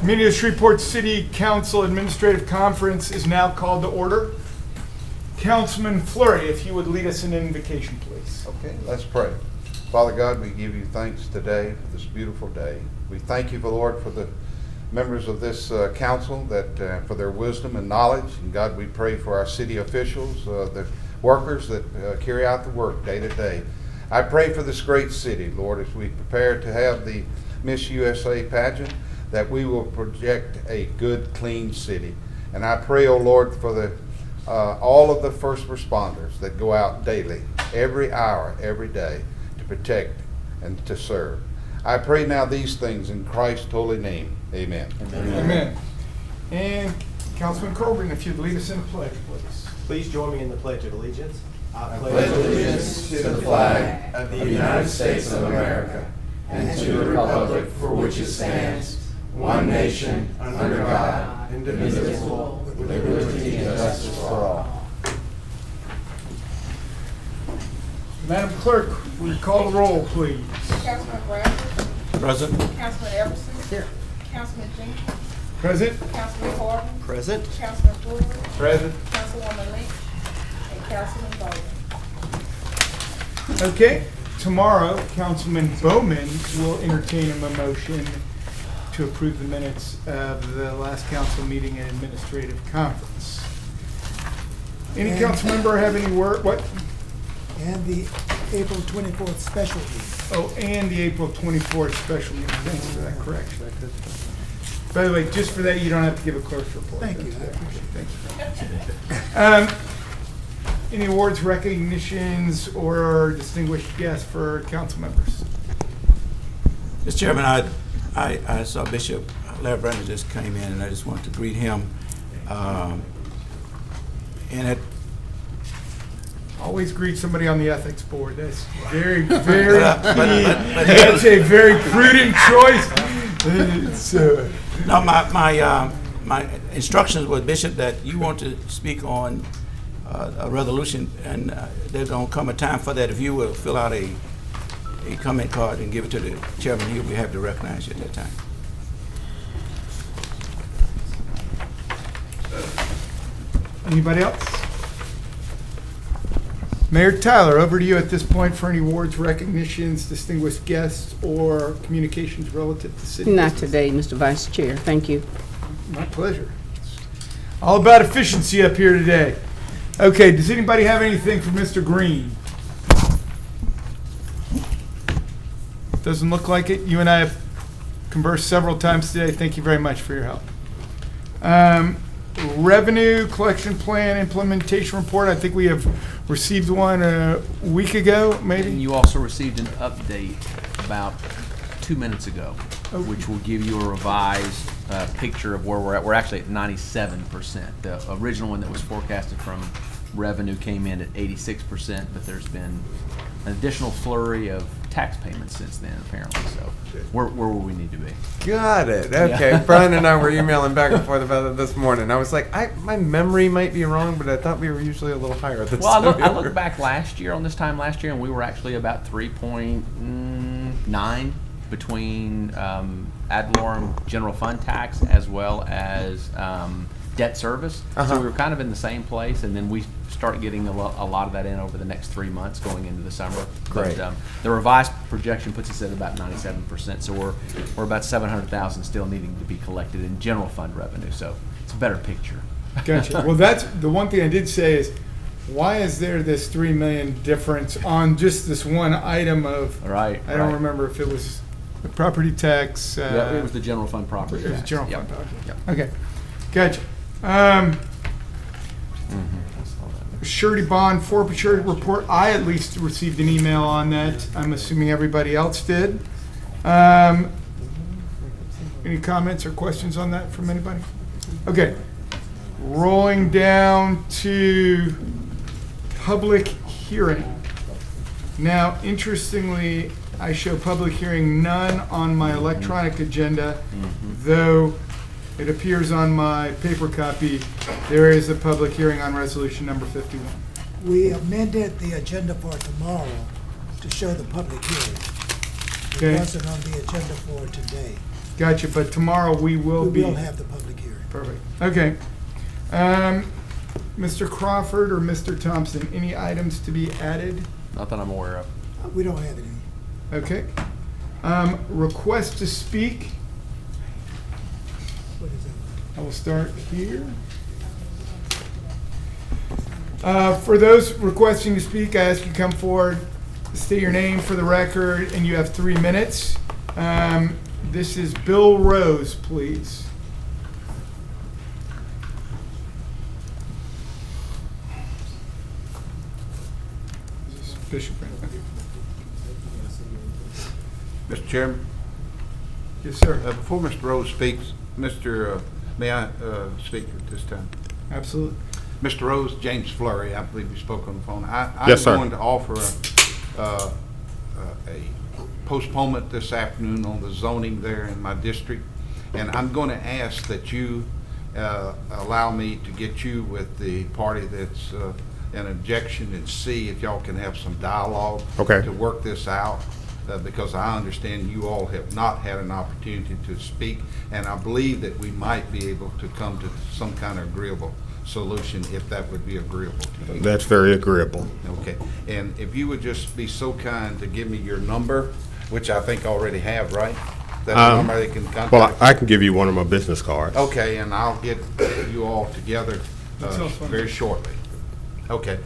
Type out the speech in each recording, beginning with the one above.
Meeting of Shreveport City Council Administrative Conference is now called to order. Councilman Fleury, if you would lead us in an invocation, please. Okay, let's pray. Father God, we give you thanks today for this beautiful day. We thank you, Lord, for the members of this council, that for their wisdom and knowledge. And God, we pray for our city officials, the workers that carry out the work day to day. I pray for this great city, Lord, as we prepare to have the Miss USA pageant, that we will project a good, clean city. And I pray, oh Lord, for the all of the first responders that go out daily, every hour, every day, to protect and to serve. I pray now these things in Christ's holy name. Amen. Amen. Amen. And Councilman Coburn, if you'd lead us in a pledge, please. Please join me in the Pledge of Allegiance. I pledge allegiance to the flag of the United States of America and to the republic for which it stands, one nation, under God, indivisible, with liberty and justice for all. Madam Clerk, will you call the roll, please? Councilman Bradford. Present. Councilman Everson. Here. Councilman Jenkins. Present. Councilman Corbin. Present. Councilman Brewer. Present. Councilwoman Lynch. And Councilman Bowman. Okay, tomorrow, Councilman Bowman will entertain a motion to approve the minutes of the last council meeting and administrative conference. Any council member have any word? What? And the April 24th special meeting. Oh, and the April 24th special meeting. Thanks for that correction. By the way, just for that, you don't have to give a clerk's report. Thank you, I appreciate it. Thanks. Any awards, recognitions, or distinguished guests for council members? Mr. Chairman, I saw Bishop Larry Brandon just came in, and I just wanted to greet him. And it Always greet somebody on the ethics board. That's very, very key. That's a very prudent choice. no, my instructions with Bishop that you want to speak on a resolution, and there's going to come a time for that. If you will fill out a comment card and give it to the chairman, he'll be happy to recognize you at that time. Anybody else? Mayor Tyler, over to you at this point for any awards, recognitions, distinguished guests, or communications relative to city Not business. today, Mr. Vice Chair. Thank you. My pleasure. All about efficiency up here today. Okay, does anybody have anything for Mr. Green? Doesn't look like it. You and I have conversed several times today. Thank you very much for your help. Revenue collection plan implementation report. I think we have received one a week ago, maybe. And you also received an update about 2 minutes ago, which will give you a revised picture of where we're at. We're actually at 97%. The original one that was forecasted from revenue came in at 86%, but there's been an additional flurry of tax payments since then, apparently. So we're where we need to be. Got it. Okay. Yeah. Brian and I were emailing back and forth about it this morning. I was like, my memory might be wrong, but I thought we were usually a little higher this Well, time. I looked back last year on this time last year, and we were actually about 3.9 between ad valorem general fund tax as well as debt service. So we were kind of in the same place, and then we start getting a lot of that in over the next 3 months going into the summer. Great. But the revised projection puts us at about 97%. So we're about 700,000 still needing to be collected in general fund revenue. So it's a better picture. Gotcha. Well, that's the one thing I did say is, why is there this $3 million difference on just this one item of? Right. I don't remember if it was the property tax. Yeah, it was the general fund property It was tax. general Yep. fund. Yep. Okay, gotcha. Surety bond forfeiture report. I at least received an email on that. I'm assuming everybody else did. Any comments or questions on that from anybody? Okay. Rolling down to public hearing. Now, interestingly, I show public hearing none on my electronic agenda, though it appears on my paper copy there is a public hearing on resolution number 51. We amended the agenda for tomorrow to show the public hearing. Okay. It wasn't on the agenda for today. Gotcha, but tomorrow we will be. We will have the public hearing. Perfect. Okay. Mr. Crawford or Mr. Thompson, any items to be added? Not that I'm aware of. We don't have any. Okay. Request to speak. What is that? I will start here. For those requesting to speak, I ask you come forward, state your name for the record, and you have 3 minutes. This is Bill Rose, please. This is Bishop Brand. Okay. Mr. Chairman, Yes, sir. before Mr. Rose speaks, may I speak at this time? Absolutely. Mr. Rose, James Flurry, I believe you spoke on the phone. Yes, sir. I'm going to offer a postponement this afternoon on the zoning there in my district, and I'm going to ask that you allow me to get you with the party that's an objection and see if y'all can have some dialogue Okay. to work this out, because I understand you all have not had an opportunity to speak, and I believe that we might be able to come to some kind of agreeable solution if that would be agreeable to you. That's very agreeable. Okay, and if you would just be so kind to give me your number, which I think I already have, right? That's the number they can contact. Well, I can give you one of my business cards. Okay, and I'll get you all together That's also- very shortly. Okay.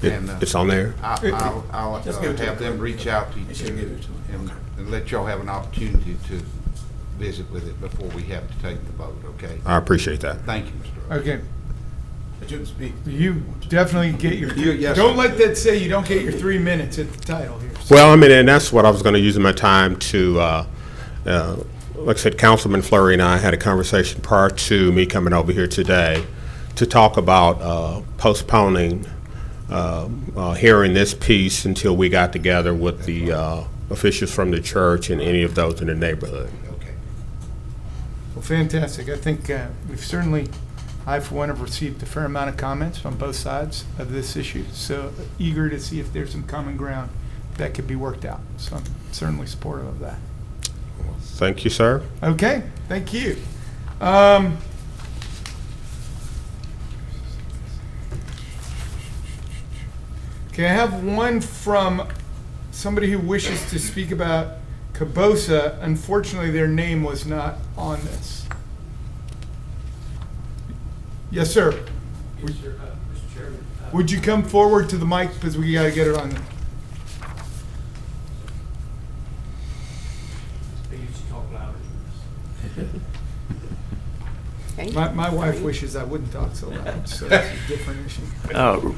It- And, It's on there? I'll Just give it to have the them reach out to They should give it to you them. and let y'all have an opportunity to visit with it before we have to take the vote, okay? I appreciate that. Thank you, Mr. Rose. Okay. But you can speak. You definitely get your. Yes, Don't sir. let that say you don't get your 3 minutes at the title here. Well, I mean, and that's what I was going to use my time to, like I said, Councilman Flurry and I had a conversation prior to me coming over here today to talk about postponing hearing this piece until we got together with the officials from the church and any of those in the neighborhood. Okay. Well, fantastic. I think we've certainly, I for one have received a fair amount of comments on both sides of this issue. So eager to see if there's some common ground that could be worked out. So I'm certainly supportive of that. Thank you, sir. Okay, thank you. Okay, I have one from somebody who wishes to speak about Cabosa. Unfortunately, their name was not on this. Yes, sir. Mr. Chairman. Would you come forward to the mic because we got to get it on there? They used to talk louder than this. My wife wishes I wouldn't talk so loud, so it's a different issue.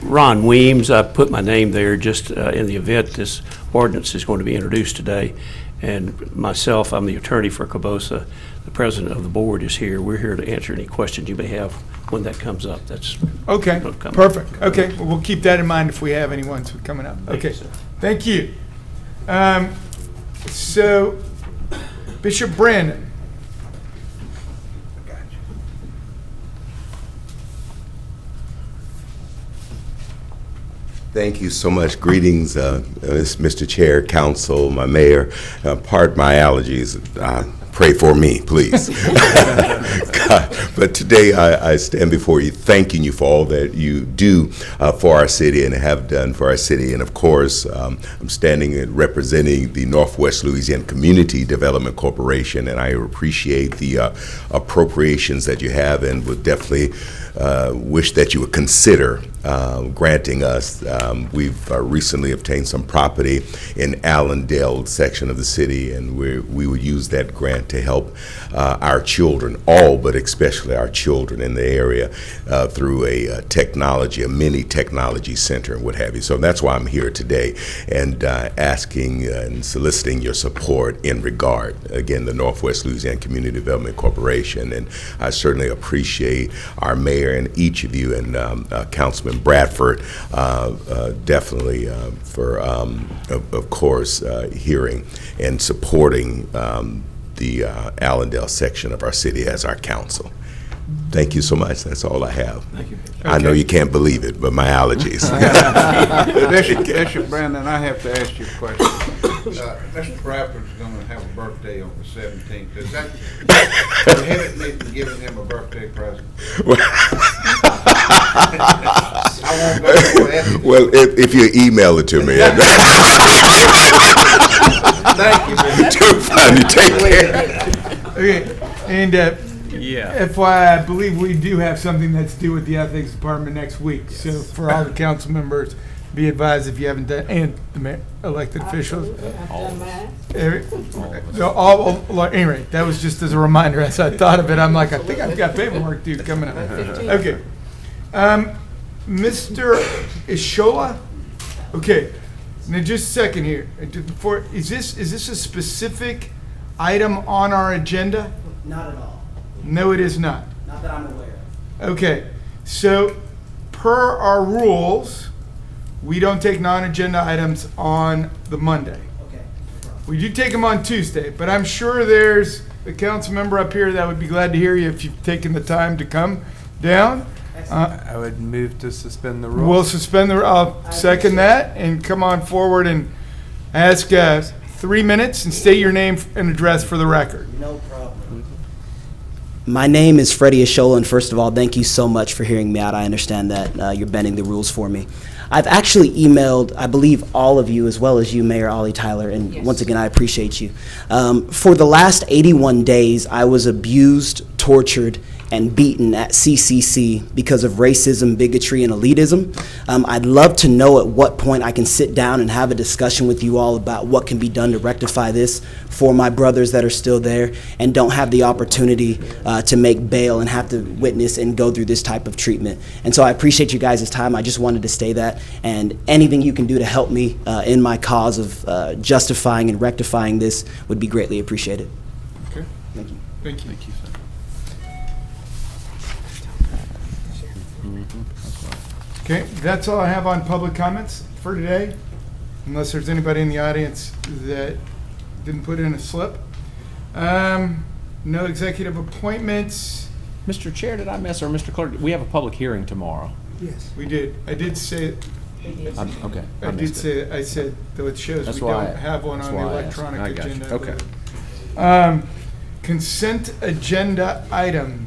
Ron Weems, I put my name there just in the event this ordinance is going to be introduced today. And myself, I'm the attorney for Cabosa. The president of the board is here. We're here to answer any questions you may have when that comes up. That's Okay, what'll come up. perfect. Okay, well, we'll keep that in mind if we have any ones coming up. Thank you, Okay, sir. thank you. So, Bishop Brandon. Thank you so much. Greetings, Mr. Chair, Council, my mayor. Pardon my allergies. Pray for me, please. God, but today I stand before you thanking you for all that you do for our city and have done for our city. And of course, I'm standing and representing the Northwest Louisiana Community Development Corporation, and I appreciate the appropriations that you have and would definitely wish that you would consider granting us. We've recently obtained some property in Allendale section of the city, and we would use that grant to help our children, all but especially our children in the area, through a mini technology center and what have you. So that's why I'm here today and asking and soliciting your support in regard, again, the Northwest Louisiana Community Development Corporation. And I certainly appreciate our mayor and each of you and Councilman Bradford definitely for, of course, hearing and supporting the Allendale section of our city as our council. Thank you so much. That's all I have. Thank you. I know you can't believe it, but my allergies. Bishop Brandon, I have to ask you a question. Mr. Bradford's gonna have a birthday on the 17th. Does that prohibit me from giving him a birthday present? I won't go for it. Well, if you email it to me. Thank you, Mr. Too funny. Take care. Okay, and Yeah. FYI, I believe we do have something that's due with the ethics department next week. So for all the council members, be advised if you haven't done, and the elected officials. Anyway, that was just as a reminder. As I thought of it, I'm like, I think I've got paperwork due coming up. Okay. Mr. Ishola? Okay. Now, just a second here. Before, is this a specific item on our agenda? Not at all. No, it is not. Not that I'm aware of. Okay. So, per our rules, we don't take non-agenda items on the Monday. Okay. We do take them on Tuesday, but I'm sure there's a council member up here that would be glad to hear you if you've taken the time to come down. I would move to suspend the rules. We'll suspend I'll second that and come on forward and ask 3 minutes and state your name and address for the record. No problem. My name is Freddie Ishola, and first of all, thank you so much for hearing me out. I understand that you're bending the rules for me. I've actually emailed, I believe, all of you, as well as you, Mayor Ollie Tyler, and once again, I appreciate you. For the last 81 days, I was abused, tortured, and beaten at CCC because of racism, bigotry, and elitism. I'd love to know at what point I can sit down and have a discussion with you all about what can be done to rectify this for my brothers that are still there and don't have the opportunity to make bail and have to witness and go through this type of treatment. And so I appreciate you guys' time. I just wanted to say that, and anything you can do to help me in my cause of justifying and rectifying this would be greatly appreciated. Okay. Thank you. Thank you. Okay, that's all I have on public comments for today, unless there's anybody in the audience that didn't put in a slip. No executive appointments. Mr. Chair, did I miss, or Mr. Clerk, we have a public hearing tomorrow. Yes. We did. I did say, Okay. I did say, I said, though it shows That's we why don't have one that's on the why I asked. electronic I got you. agenda. Okay. Consent agenda items.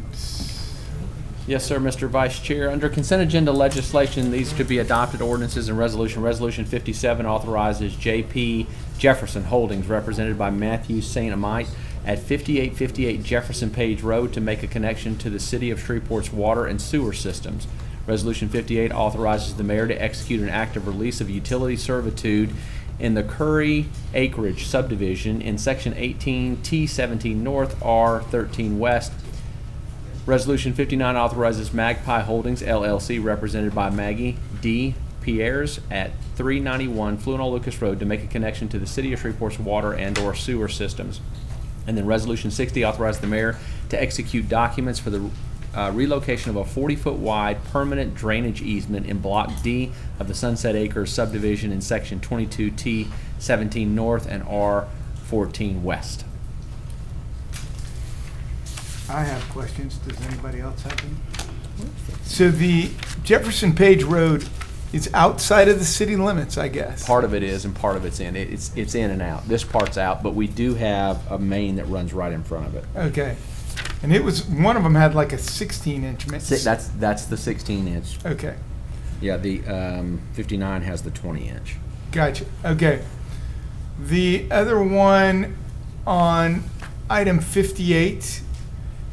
Yes, sir, Mr. Vice Chair. Under consent agenda legislation, these could be adopted ordinances and resolution. Resolution 57 authorizes J.P. Jefferson Holdings, represented by Matthew St. Amite, at 5858 Jefferson Page Road to make a connection to the City of Shreveport's water and sewer systems. Resolution 58 authorizes the mayor to execute an act of release of utility servitude in the Curry Acreage subdivision in Section 18 T17 North, R13 West. Resolution 59 authorizes Magpie Holdings, LLC, represented by Maggie D. Pierres at 391 Fluenol Lucas Road to make a connection to the City of Shreveport's water and/or sewer systems. And then Resolution 60 authorizes the mayor to execute documents for the relocation of a 40-foot wide permanent drainage easement in Block D of the Sunset Acres subdivision in Section 22T17 North and R14 West. I have questions. Does anybody else have any? So the Jefferson Page Road is outside of the city limits, I guess. Part of it is, and part of it's in. It's in and out. This part's out, but we do have a main that runs right in front of it. Okay. And it was, one of them had like a 16-inch main. That's the 16-inch. Okay. Yeah, the 59 has the 20-inch. Gotcha. Okay. The other one on item 58,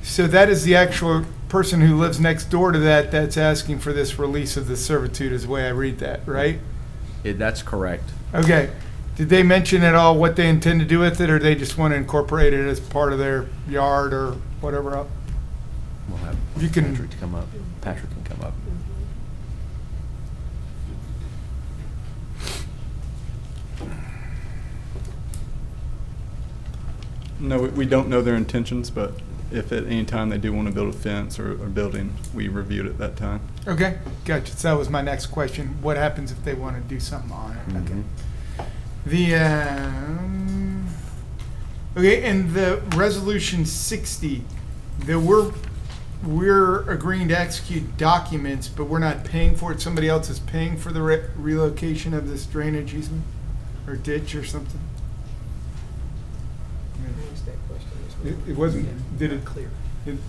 so that is the actual person who lives next door to that that's asking for this release of the servitude is the way I read that, right? That's correct. Okay. Did they mention at all what they intend to do with it, or they just want to incorporate it as part of their yard or whatever else? We'll have You can- Patrick to come up. Patrick can come up. No, we don't know their intentions, but if at any time they do want to build a fence or a building, we reviewed it at that time. Okay, gotcha. So that was my next question. What happens if they want to do something on it? Okay. The, okay, and the resolution 60, that we're agreeing to execute documents, but we're not paying for it. Somebody else is paying for the relocation of this drainage easement or ditch or something? It wasn't, did it clear?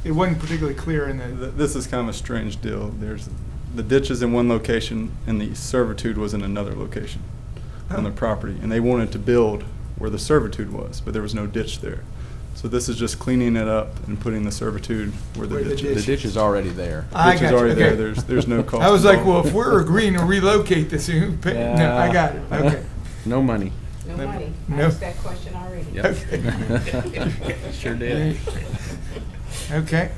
It wasn't particularly clear in the, This is kind of a strange deal. There's, the ditch is in one location and the servitude was in another location on the property. And they wanted to build where the servitude was, but there was no ditch there. So this is just cleaning it up and putting the servitude where the ditch is. The ditch is already there. I Ditch is got you, already okay. there. There's no cost. I was like, involved. well, if we're agreeing to relocate this, who pay? No, I got it, okay. No money. No money. I No. asked that question already. Yep. Sure did. Okay.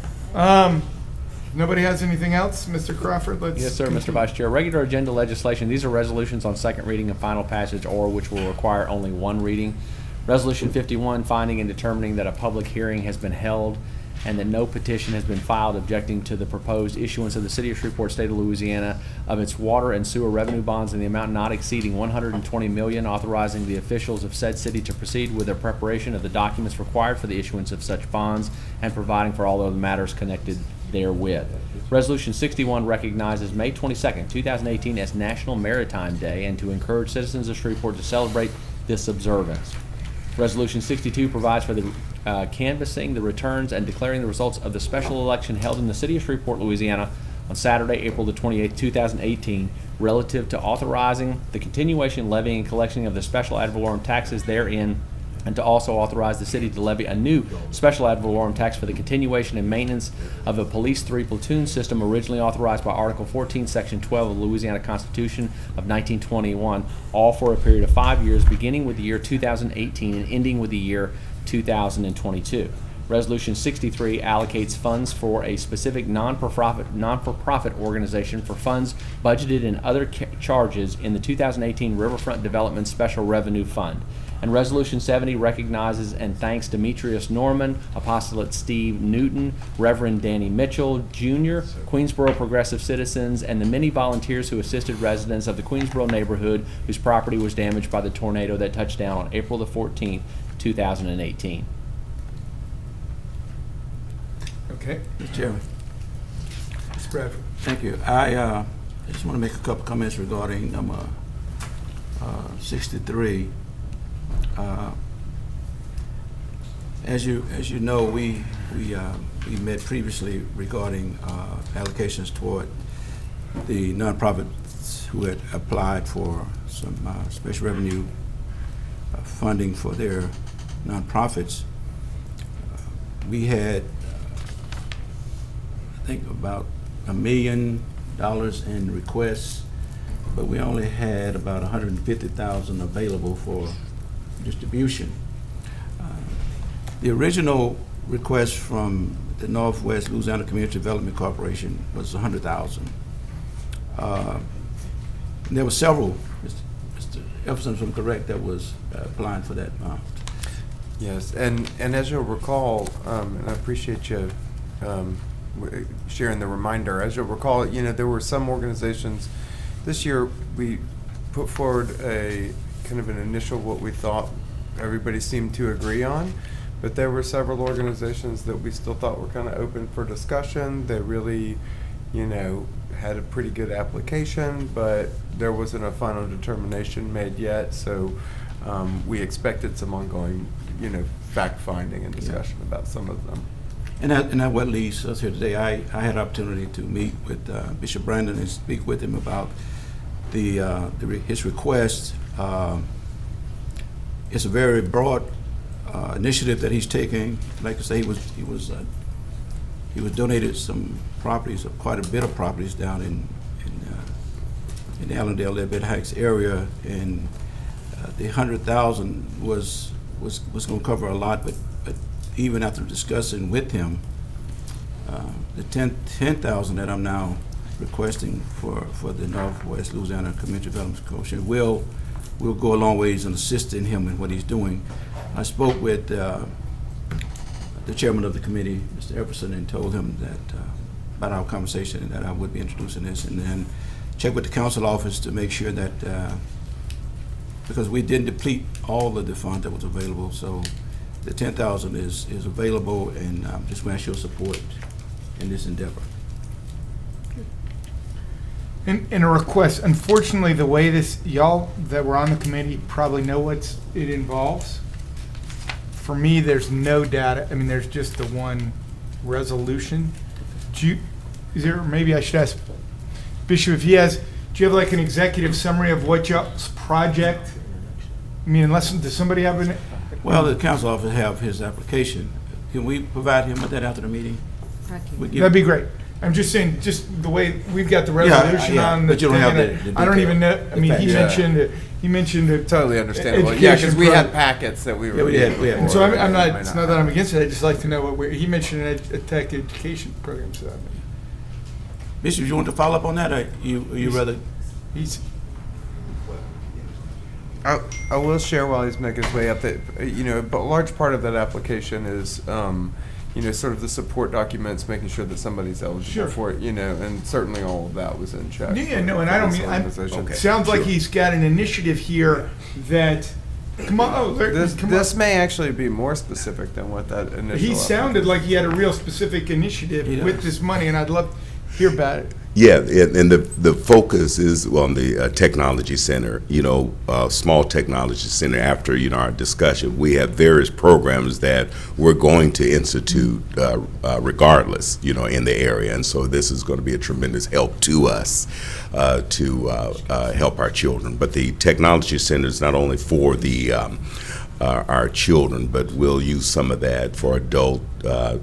Nobody has anything else? Mr. Crawford, let's. Yes, sir, Mr. Vice Chair. Regular agenda legislation, these are resolutions on second reading and final passage, or which will require only one reading. Resolution 51, finding and determining that a public hearing has been held and that no petition has been filed objecting to the proposed issuance of the City of Shreveport, State of Louisiana, of its water and sewer revenue bonds in the amount not exceeding $120 million, authorizing the officials of said city to proceed with the preparation of the documents required for the issuance of such bonds and providing for all other matters connected therewith. Resolution 61 recognizes May 22nd, 2018 as National Maritime Day and to encourage citizens of Shreveport to celebrate this observance. Resolution 62 provides for the canvassing the returns and declaring the results of the special election held in the city of Shreveport, Louisiana on Saturday, April the 28th, 2018, relative to authorizing the continuation, levying, and collection of the special ad valorem taxes therein, and to also authorize the city to levy a new special ad valorem tax for the continuation and maintenance of a Police 3 platoon system originally authorized by Article 14, Section 12 of the Louisiana Constitution of 1921, all for a period of 5 years, beginning with the year 2018 and ending with the year 2022. Resolution 63 allocates funds for a specific non-for-profit organization for funds budgeted and other charges in the 2018 Riverfront Development Special Revenue Fund. And Resolution 70 recognizes and thanks Demetrius Norman, Apostolate Steve Newton, Reverend Danny Mitchell, Jr., Queensboro Progressive Citizens, and the many volunteers who assisted residents of the Queensboro neighborhood whose property was damaged by the tornado that touched down on April the 14th, 2018. Okay, Mr. Chairman. Mr. Bradford. Thank you. I just want to make a couple comments regarding number 63. As you know, we met previously regarding allocations toward the nonprofits who had applied for some special revenue funding for their nonprofits. We had, I think, about $1 million in requests, but we only had about $150,000 available for distribution. The original request from the Northwest Louisiana Community Development Corporation was $100,000. There were several, Mr. Everson, if I'm correct, that was applying for that amount. Yes, and as you'll recall, and I appreciate you sharing the reminder. As you'll recall, there were some organizations. This year we put forward a kind of an initial what we thought everybody seemed to agree on, but there were several organizations that we still thought were kind of open for discussion. They really, had a pretty good application, but there wasn't a final determination made yet. So we expected some ongoing, fact-finding and discussion about some of them. And that what leads us here today. I had an opportunity to meet with Bishop Brandon and speak with him about his request. It's a very broad initiative that he's taking. Like I say, he was donated some properties, quite a bit of properties down in the Allendale, Leadbed Heights area, and the $100,000 was going to cover a lot, but even after discussing with him, the $10,000 that I'm now requesting for the Northwest Louisiana Community Development Corporation will go a long ways in assisting him in what he's doing. I spoke with the chairman of the committee, Mr. Everson, and told him that about our conversation and that I would be introducing this, and then check with the council office to make sure that because we didn't deplete all of the fund that was available, so the $10,000 is available, and just want your support in this endeavor. And a request, unfortunately, the way y'all that were on the committee probably know what it involves. for me, there's no data. I mean, there's just the one resolution. Is there, maybe I should ask Bishop if he has, do you have like an executive summary of what y'all's project? I mean, does somebody have an? Well, the council office have his application. Can we provide him with that after the meeting? That'd be great. I'm just saying, just the way we've got the resolution on the. But you don't have thing, the I don't even know, I mean, he Yeah. mentioned it. Totally understandable. Yeah, because we had packets that we were. we had. And so I'm not, it's not that I'm against it, I just like to know he mentioned a tech education program, so. Bishop, you want to follow up on that, or you rather? I will share while he's making his way up that, but a large part of that application is, sort of the support documents, making sure that somebody's eligible for it, and certainly all of that was in check. Yeah, no, and I don't mean, it sounds like he's got an initiative here that, This may actually be more specific than what that initial. He sounded like he had a real specific initiative with this money, and I'd love to hear about it. Yeah, and the focus is on the technology center, small technology center. After, our discussion, we have various programs that we're going to institute regardless, in the area. And so this is going to be a tremendous help to us to help our children. But the technology center is not only for the our children, but we'll use some of that for adult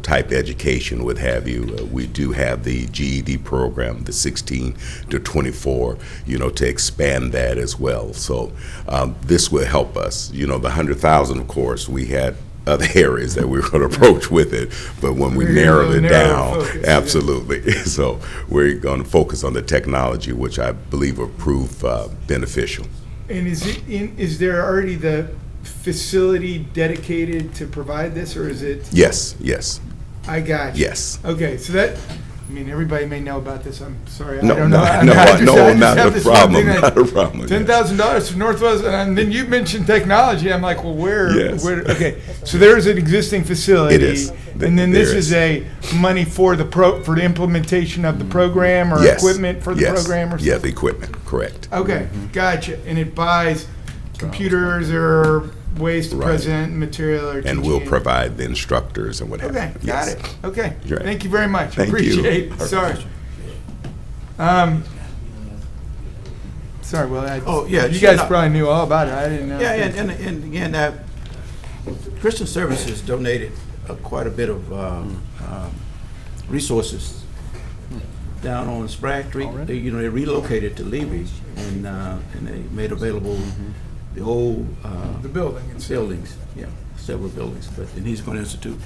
type education, what have you. We do have the GED program, the 16 to 24, to expand that as well. So this will help us. The 100,000, of course, we had other areas that we were going to approach with it, but when we narrowed it down, absolutely. So we're going to focus on the technology, which I believe will prove beneficial. And is there already the facility dedicated to provide this, or is it? Yes. I got you. Yes. Okay, so everybody may know about this. I'm sorry, No, I don't know. not a problem. Not a problem. $10,000 for Northwest, and then you mentioned technology. I'm like, well, where? Yes. Okay, so there's an existing facility. It is. And then this is a money for the implementation of the program, or equipment for the program, or something? Yeah, the equipment. Correct. Okay, gotcha. And it buys computers or ways to present material or and we'll provide the instructors and what have you. Okay, got it. Okay, Right. thank you very much. Thank you. Appreciate it. Sorry. Sorry, well, you guys probably knew all about it. I didn't know. Yeah, and again, Christian Services donated quite a bit of resources down on Sprague Street. They relocated to Levy, and they made available the old the building buildings, several buildings. And he's going to institute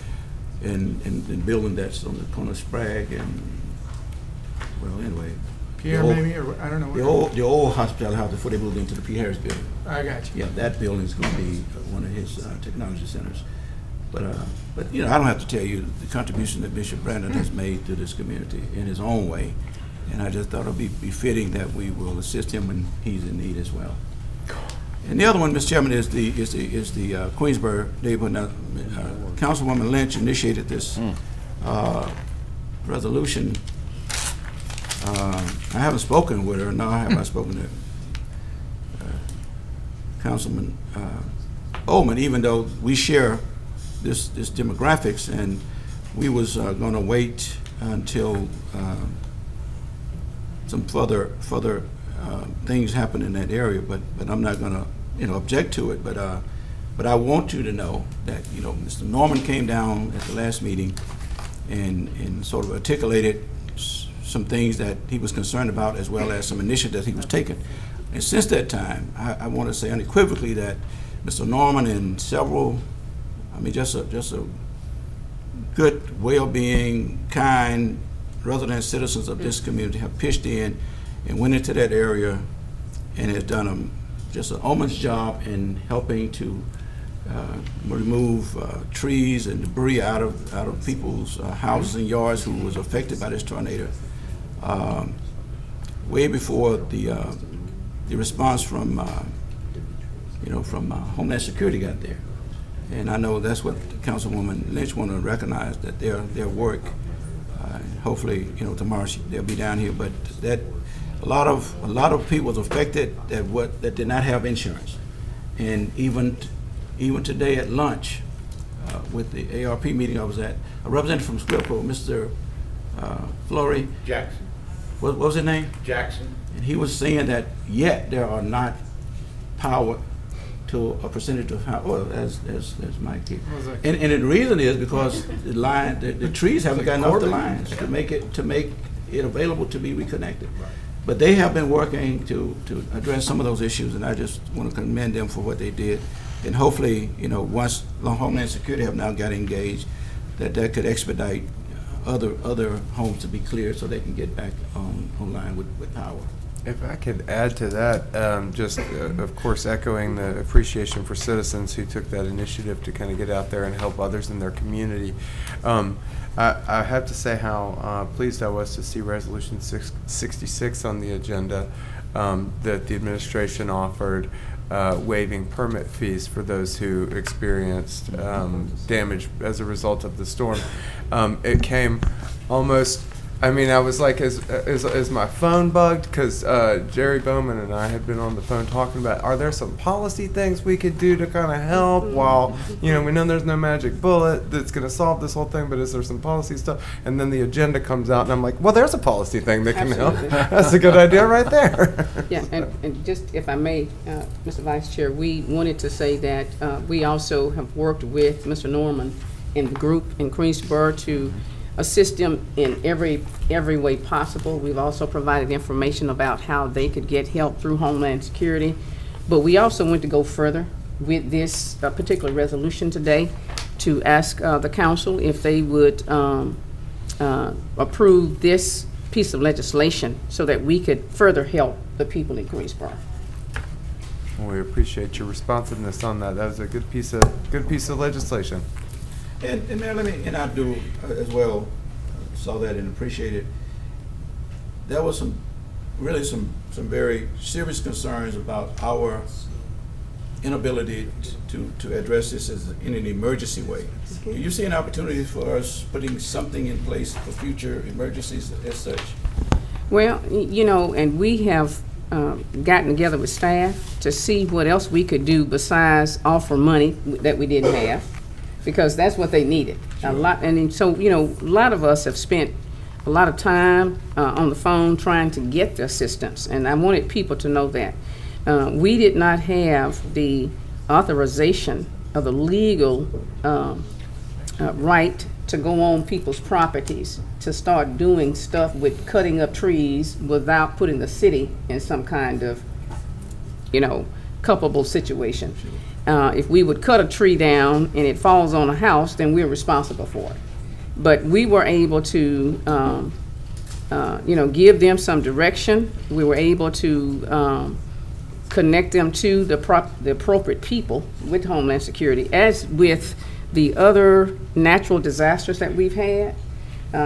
in building that's on the corner of Sprague and anyway. Pierre, maybe, or I don't know. The old hospitality house before they moved into the P. Harris building. I got you. Yeah, that building is going to be one of his technology centers. But I don't have to tell you the contribution that Bishop Brandon has made to this community in his own way, and I just thought it would be befitting that we will assist him when he's in need as well. And the other one, Mr. Chairman, is the Queensboro neighborhood. Now, Councilwoman Lynch initiated this resolution. I haven't spoken with her, nor have I spoken to Councilman Ullman, even though we share this demographics, and we was going to wait until some further things happen in that area, but I'm not going to object to it. But I want you to know that Mr. Norman came down at the last meeting and sort of articulated some things that he was concerned about, as well as some initiatives he was taking. And since that time, I want to say unequivocally that Mr. Norman and several, just a good, well-being, kind resident citizens of this community have pitched in and went into that area and has done just an almost job in helping to remove trees and debris out of people's houses and yards who was affected by this tornado. Way before the response from Homeland Security got there, and I know that's what Councilwoman Lynch want to recognize, that their work. Hopefully, tomorrow they'll be down here, but that a lot of people was affected that did not have insurance, and even today at lunch, with the ARP meeting I was at, a representative from Shreveport, Mr. Flory. Jackson. What was his name? Jackson. And he was saying that yet there are not power to a percentage of how, well, as Mike did. And the reason is because the trees haven't gotten off the lines to make it available to be reconnected. But they have been working to address some of those issues, and I just want to commend them for what they did. And hopefully, once Homeland Security have now got engaged, that could expedite other homes to be cleared so they can get back online with power. If I could add to that, of course, echoing the appreciation for citizens who took that initiative to kind of get out there and help others in their community. I have to say how pleased I was to see Resolution 66 on the agenda that the administration offered waiving permit fees for those who experienced damage as a result of the storm. It came almost, I mean, I was like, is my phone bugged? Because Jerry Bowman and I had been on the phone talking about, are there some policy things we could do to kind of help while, we know there's no magic bullet that's going to solve this whole thing, but is there some policy stuff? And then the agenda comes out, and I'm like, well, there's a policy thing that can help. That's a good idea right there. Yeah, and just if I may, Mr. Vice Chair, we wanted to say that we also have worked with Mr. Norman and the group in Greensboro to assist them in every way possible. We've also provided information about how they could get help through Homeland Security. But we also went to go further with this particular resolution today to ask the council if they would approve this piece of legislation so that we could further help the people in Greensboro. Well, we appreciate your responsiveness on that. That was a good piece of legislation. And Mayor, and I do as well, saw that and appreciate it. There was some very serious concerns about our inability to address this in an emergency way. Do you see an opportunity for us putting something in place for future emergencies as such? Well, and we have gotten together with staff to see what else we could do besides offer money that we didn't have, because that's what they needed. Sure. A lot, and so, a lot of us have spent a lot of time on the phone trying to get the assistance, and I wanted people to know that. We did not have the authorization of the legal right to go on people's properties to start doing stuff with cutting up trees without putting the city in some kind of, culpable situation. If we would cut a tree down and it falls on a house, then we're responsible for it. But we were able to, give them some direction. We were able to connect them to the appropriate people with Homeland Security, as with the other natural disasters that we've had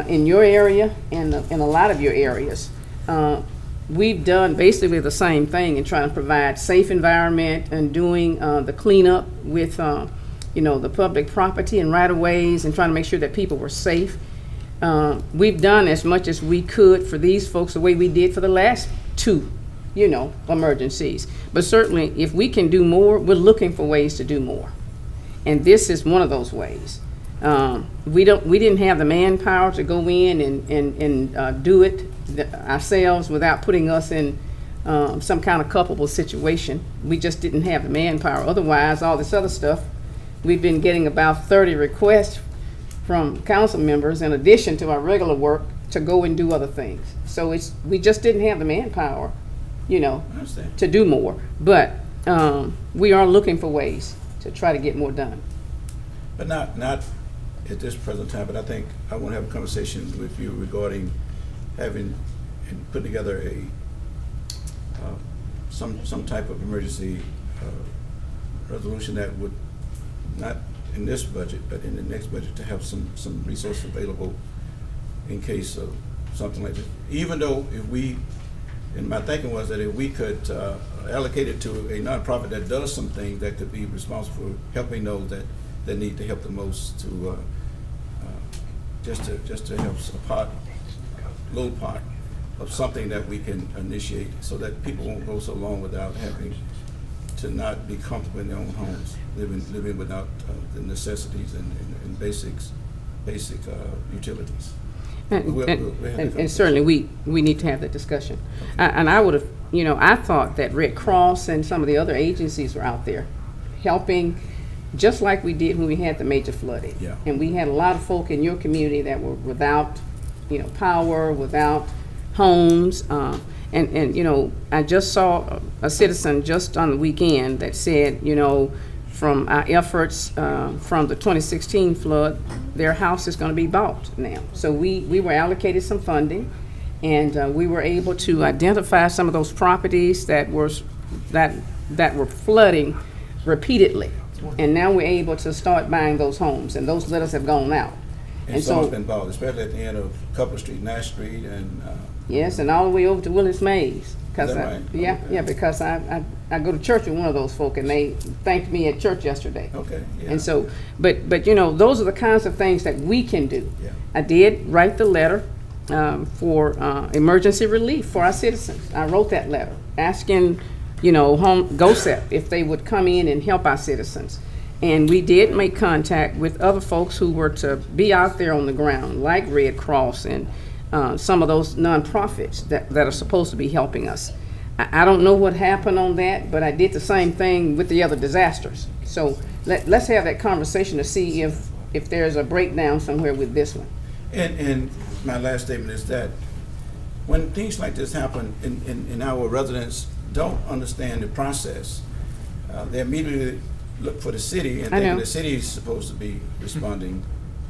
in your area and in a lot of your areas. We've done basically the same thing in trying to provide safe environment and doing the cleanup with the public property and right-of-ways and trying to make sure that people were safe. We've done as much as we could for these folks the way we did for the last two, emergencies. But certainly if we can do more, we're looking for ways to do more. And this is one of those ways. We didn't have the manpower to go in and do it ourselves without putting us in some kind of culpable situation. We just didn't have the manpower. Otherwise, all this other stuff, we've been getting about 30 requests from council members in addition to our regular work to go and do other things. So we just didn't have the manpower, to do more. But we are looking for ways to try to get more done. But not at this present time, but I think I want to have a conversation with you regarding having and putting together some type of emergency resolution that would, not in this budget, but in the next budget, to have some resources available in case of something like this. Even though and my thinking was that if we could allocate it to a nonprofit that does some things that could be responsible for helping those that need the help the most, to just to help a little part of something that we can initiate so that people won't go so long without having to not be comfortable in their own homes, living without the necessities and basic utilities. And certainly, we need to have that discussion. And I would have, I thought that Red Cross and some of the other agencies were out there helping, just like we did when we had the major flooding. Yeah. And we had a lot of folk in your community that were without, power, without homes. And I just saw a citizen just on the weekend that said, from our efforts from the 2016 flood, their house is going to be bought now. So we were allocated some funding, and we were able to identify some of those properties that were flooding repeatedly. And now we're able to start buying those homes, and those letters have gone out. And some has been bought, especially at the end of Coupler Street, Nash Street, and yes, and all the way over to Willis Mays. Is that right? Yeah, because I go to church with one of those folk, and they thanked me at church yesterday. Okay. Yeah. And so, but those are the kinds of things that we can do. Yeah. I did write the letter for emergency relief for our citizens. I wrote that letter asking, GOSEP if they would come in and help our citizens. And we did make contact with other folks who were to be out there on the ground, like Red Cross and some of those nonprofits that are supposed to be helping us. I don't know what happened on that, but I did the same thing with the other disasters. So let's have that conversation to see if there's a breakdown somewhere with this one. And my last statement is that when things like this happen and our residents don't understand the process, they immediately look for the city and think the city is supposed to be responding.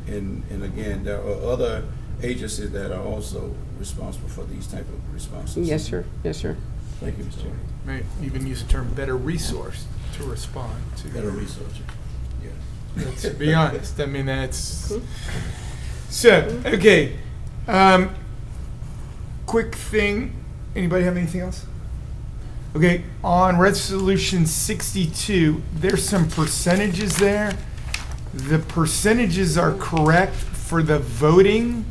And again, there are other agencies that are also responsible for these type of responses. Yes, sir. Yes, sir. Thank you, Mr. Chairman. Right, even use the term better resource to respond to. Better research. Yeah. To be honest, I mean, that's, so, okay. Quick thing, anybody have anything else? Okay, on resolution 62, there's some percentages there. The percentages are correct for the voting,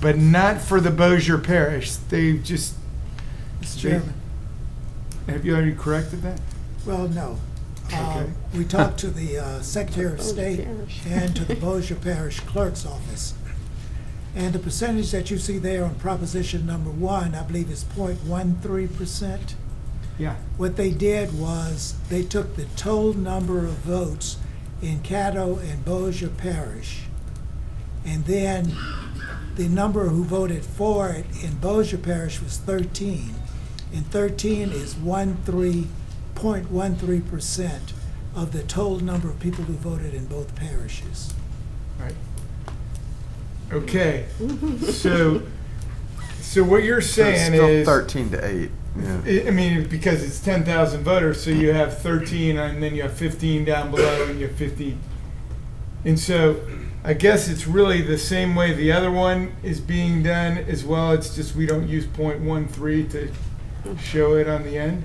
but not for the Bossier Parish. They just, Mr. Chairman. Have you already corrected that? Well, no. Okay. We talked to the Secretary of State and to the Bossier Parish Clerk's Office. And the percentage that you see there on proposition number 1, I believe is 0.13%. Yeah. What they did was they took the total number of votes in Caddo and Bossier Parish, and then the number who voted for it in Bossier Parish was 13, and 13 is 0.13% of the total number of people who voted in both parishes. Right. Okay. So what you're saying is 13 to 8. Yeah. I mean, because it's 10,000 voters, so you have 13, and then you have 15 down below, and you have 50. And so I guess it's really the same way the other one is being done as well. It's just we don't use 0.13 to show it on the end,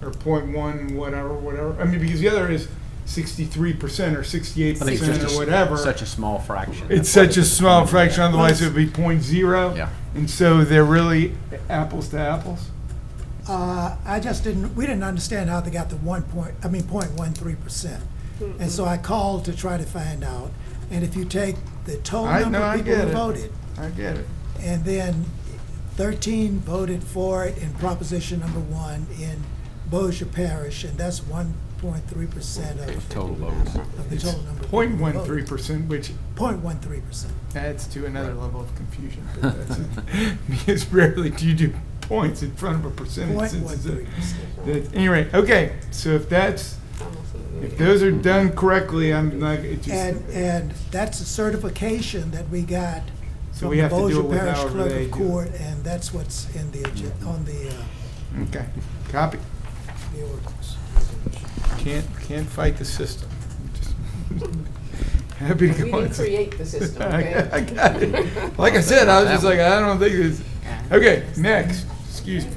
or 0.1 whatever. I mean, because the other is 63% or 68% or whatever. Such a small fraction. It's such a small fraction, otherwise it would be 0.0. Yeah. And so they're really apples to apples. We didn't understand how they got the 0.13%. And so I called to try to find out. And if you take the total number of people who voted. I get it. And then 13 voted for it in proposition number 1 in Bossier Parish, and that's 1.3% of total votes. Of the total number. 0.13%, which 0.13%. adds to another level of confusion. But that's it. Because rarely do you do points in front of a percentage. 0.13%. Anyway, okay. So if those are done correctly, I'm like it just. And that's a certification that we got So from we the have to do Bossier it with Parish however Clerk they of do Court, and that's what's in the on the Okay. Copy. the ordinance. Can't fight the system. Just happy to We go on. didn't create the system, okay? I got it. Like I said, I was just like, I don't think this. Okay, next. Excuse me.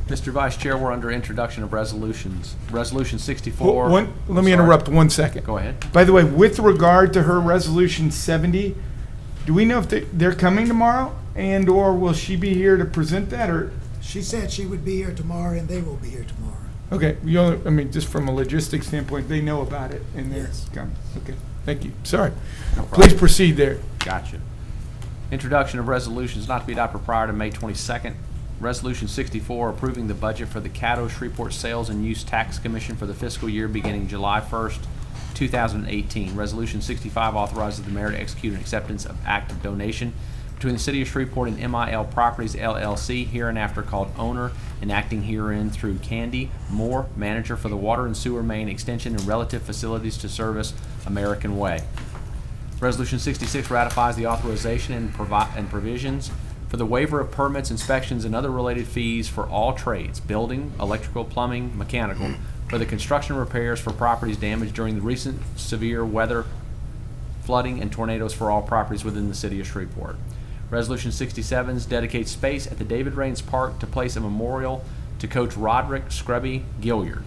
Mr. Vice Chair, we're under introduction of resolutions. Resolution 64. Let me interrupt 1 second. Go ahead. By the way, with regard to her resolution 70, do we know if they're coming tomorrow, and or will she be here to present that, or? She said she would be here tomorrow, and they will be here tomorrow. Okay, I mean, just from a logistics standpoint, they know about it and they're coming. Okay, thank you. Sorry. No problem. Please proceed there. Gotcha. Introduction of resolutions not to be adopted prior to May 22nd. Resolution 64, approving the budget for the Caddo Shreveport Sales and Use Tax Commission for the fiscal year beginning July 1st, 2018. Resolution 65 authorizes the mayor to execute an acceptance of act of donation between the City of Shreveport and MIL Properties LLC, hereinafter called owner, and acting herein through Candy Moore, manager for the water and sewer main extension and relative facilities to service American Way. Resolution 66 ratifies the authorization and provisions for the waiver of permits, inspections, and other related fees for all trades, building, electrical, plumbing, mechanical, for the construction repairs for properties damaged during the recent severe weather, flooding, and tornadoes for all properties within the City of Shreveport. Resolution 67 dedicates space at the David Raines Park to place a memorial to Coach Roderick Scrubby Gilliard.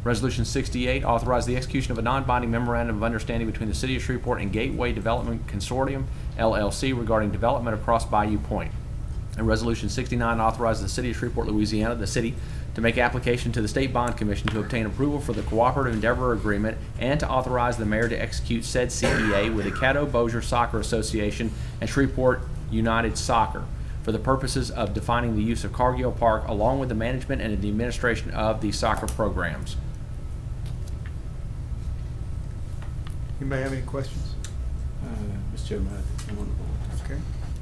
Resolution 68 authorized the execution of a non-binding memorandum of understanding between the City of Shreveport and Gateway Development Consortium, LLC, regarding development across Bayou Point. And Resolution 69 authorizes the City of Shreveport, Louisiana, the city, to make application to the State Bond Commission to obtain approval for the Cooperative Endeavor Agreement and to authorize the mayor to execute said CEA with the Caddo Bossier Soccer Association and Shreveport United Soccer for the purposes of defining the use of Cargill Park along with the management and the administration of the soccer programs. Anybody have any questions? Mr. Chairman, I'm on the board. Okay.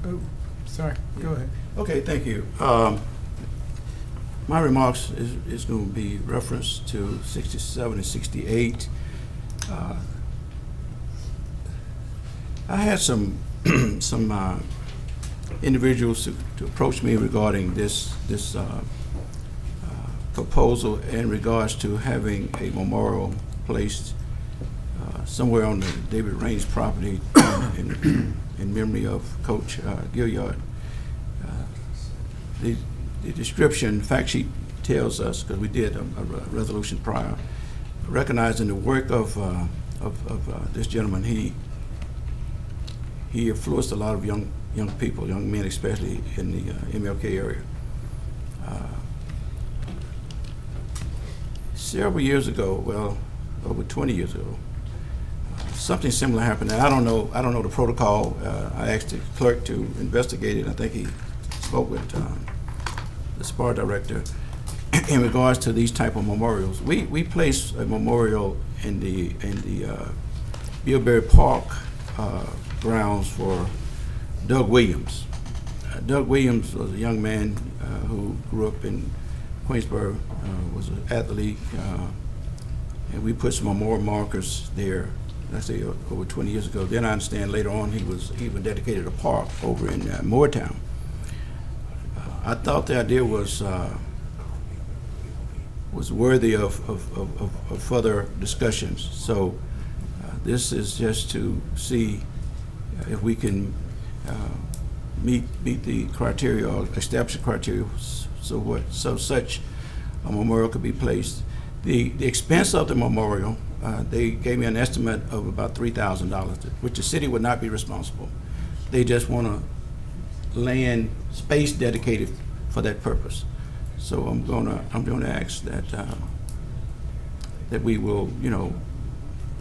Oh, sorry. Go ahead. Okay, thank you. My remarks is going to be reference to 67 and 68. I had some individuals to approach me regarding this proposal in regards to having a memorial placed somewhere on the David Raines property in memory of Coach Gilliard. The description, fact sheet tells us, because we did a resolution prior, recognizing the work of this gentleman. He influenced a lot of young people, young men especially in the MLK area. Several years ago, well, over 20 years ago, something similar happened. And I don't know the protocol. I asked the clerk to investigate it. I think he spoke with the SPAR director in regards to these type of memorials. We place a memorial in the Bilberry Park grounds for Doug Williams. Doug Williams was a young man who grew up in Queensboro, was an athlete, and we put some memorial markers there. I say over 20 years ago. Then I understand later on he even dedicated a park over in Moortown. I thought the idea was worthy of further discussions. So this is just to see if we can meet the criteria or establish the criteria so such a memorial could be placed. The expense of the memorial, they gave me an estimate of about $3,000, which the city would not be responsible. They just want to land space dedicated for that purpose. So I'm gonna ask that that we will,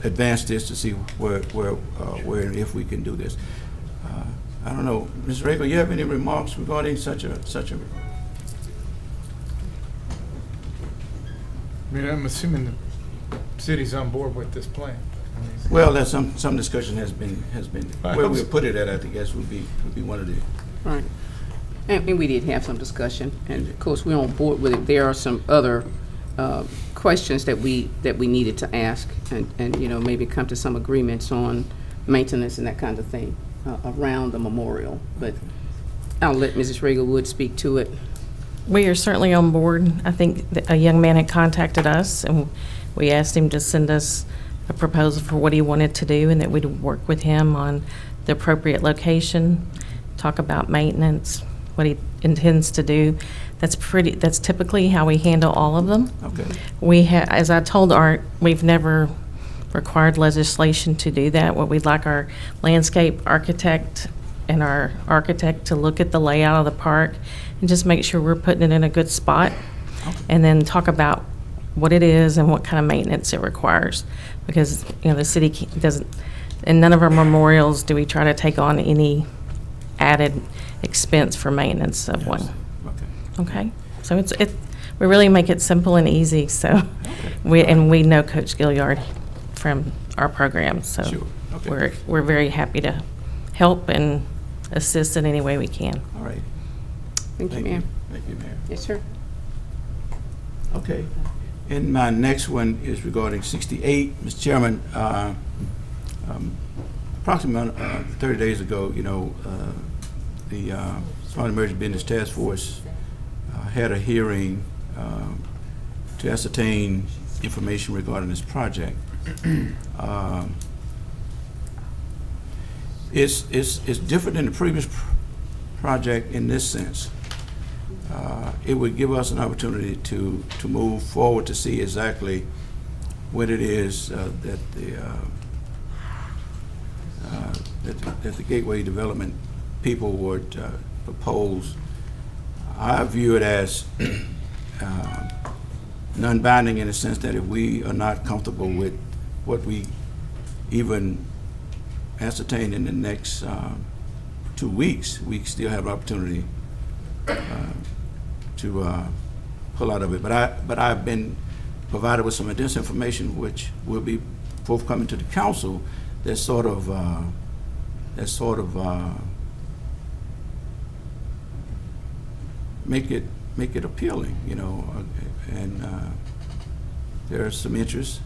advance this to see where and if we can do this. I don't know, Ms. Rager, you have any remarks regarding such a? I mean, I'm assuming the city's on board with this plan. Well, there's some discussion has been where we put it at. I guess would be one of the. Right. And we did have some discussion, and of course we're on board with it. There are some other questions that we needed to ask, and maybe come to some agreements on maintenance and that kind of thing around the memorial. But I'll let Mrs. Rager Wood speak to it. We are certainly on board. I think that a young man had contacted us, and we asked him to send us a proposal for what he wanted to do, and that we'd work with him on the appropriate location, talk about maintenance, what he intends to do. That's typically how we handle all of them. Okay. As I told Art, we've never required legislation to do that. What we'd like our landscape architect and our architect to look at the layout of the park and just make sure we're putting it in a good spot, and then talk about what it is and what kind of maintenance it requires. Because, the city doesn't, in none of our memorials do we try to take on any added expense for maintenance of one. Okay? So we really make it simple and easy, so, we know Coach Gilliard from our program, so Sure. Okay. we're very happy to help and assist in any way we can. All right. Thank you, Mayor. Thank you, Mayor. Yes, sir. Okay. And my next one is regarding 68. Mr. Chairman, approximately 30 days ago, the Smart Emerging Business Task Force had a hearing to ascertain information regarding this project. It's different than the previous project in this sense. It would give us an opportunity to move forward to see exactly what it is that the Gateway Development people would propose. I view it as non-binding in the sense that if we are not comfortable with what we even ascertain in the next 2 weeks, we still have an opportunity to pull out of it. But I've been provided with some additional information which will be forthcoming to the council that sort of make it appealing, and there's some interest.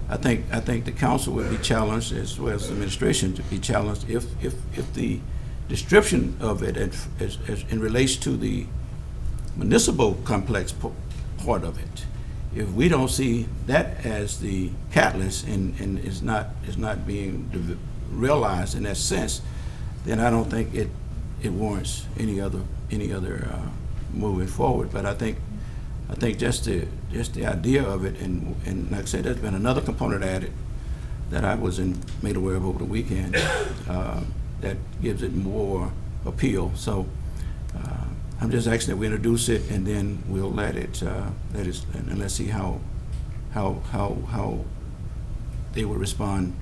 I think the council would be challenged as well as the administration to be challenged if the description of it as in relation to the municipal complex part of it, if we don't see that as the catalyst and is not being realized in that sense, then I don't think it warrants any other moving forward. But I think just the idea of it, and like I said, there's been another component added that I was made aware of over the weekend that gives it more appeal. So I'm just asking that we introduce it, and then we'll let it and let's see how they would respond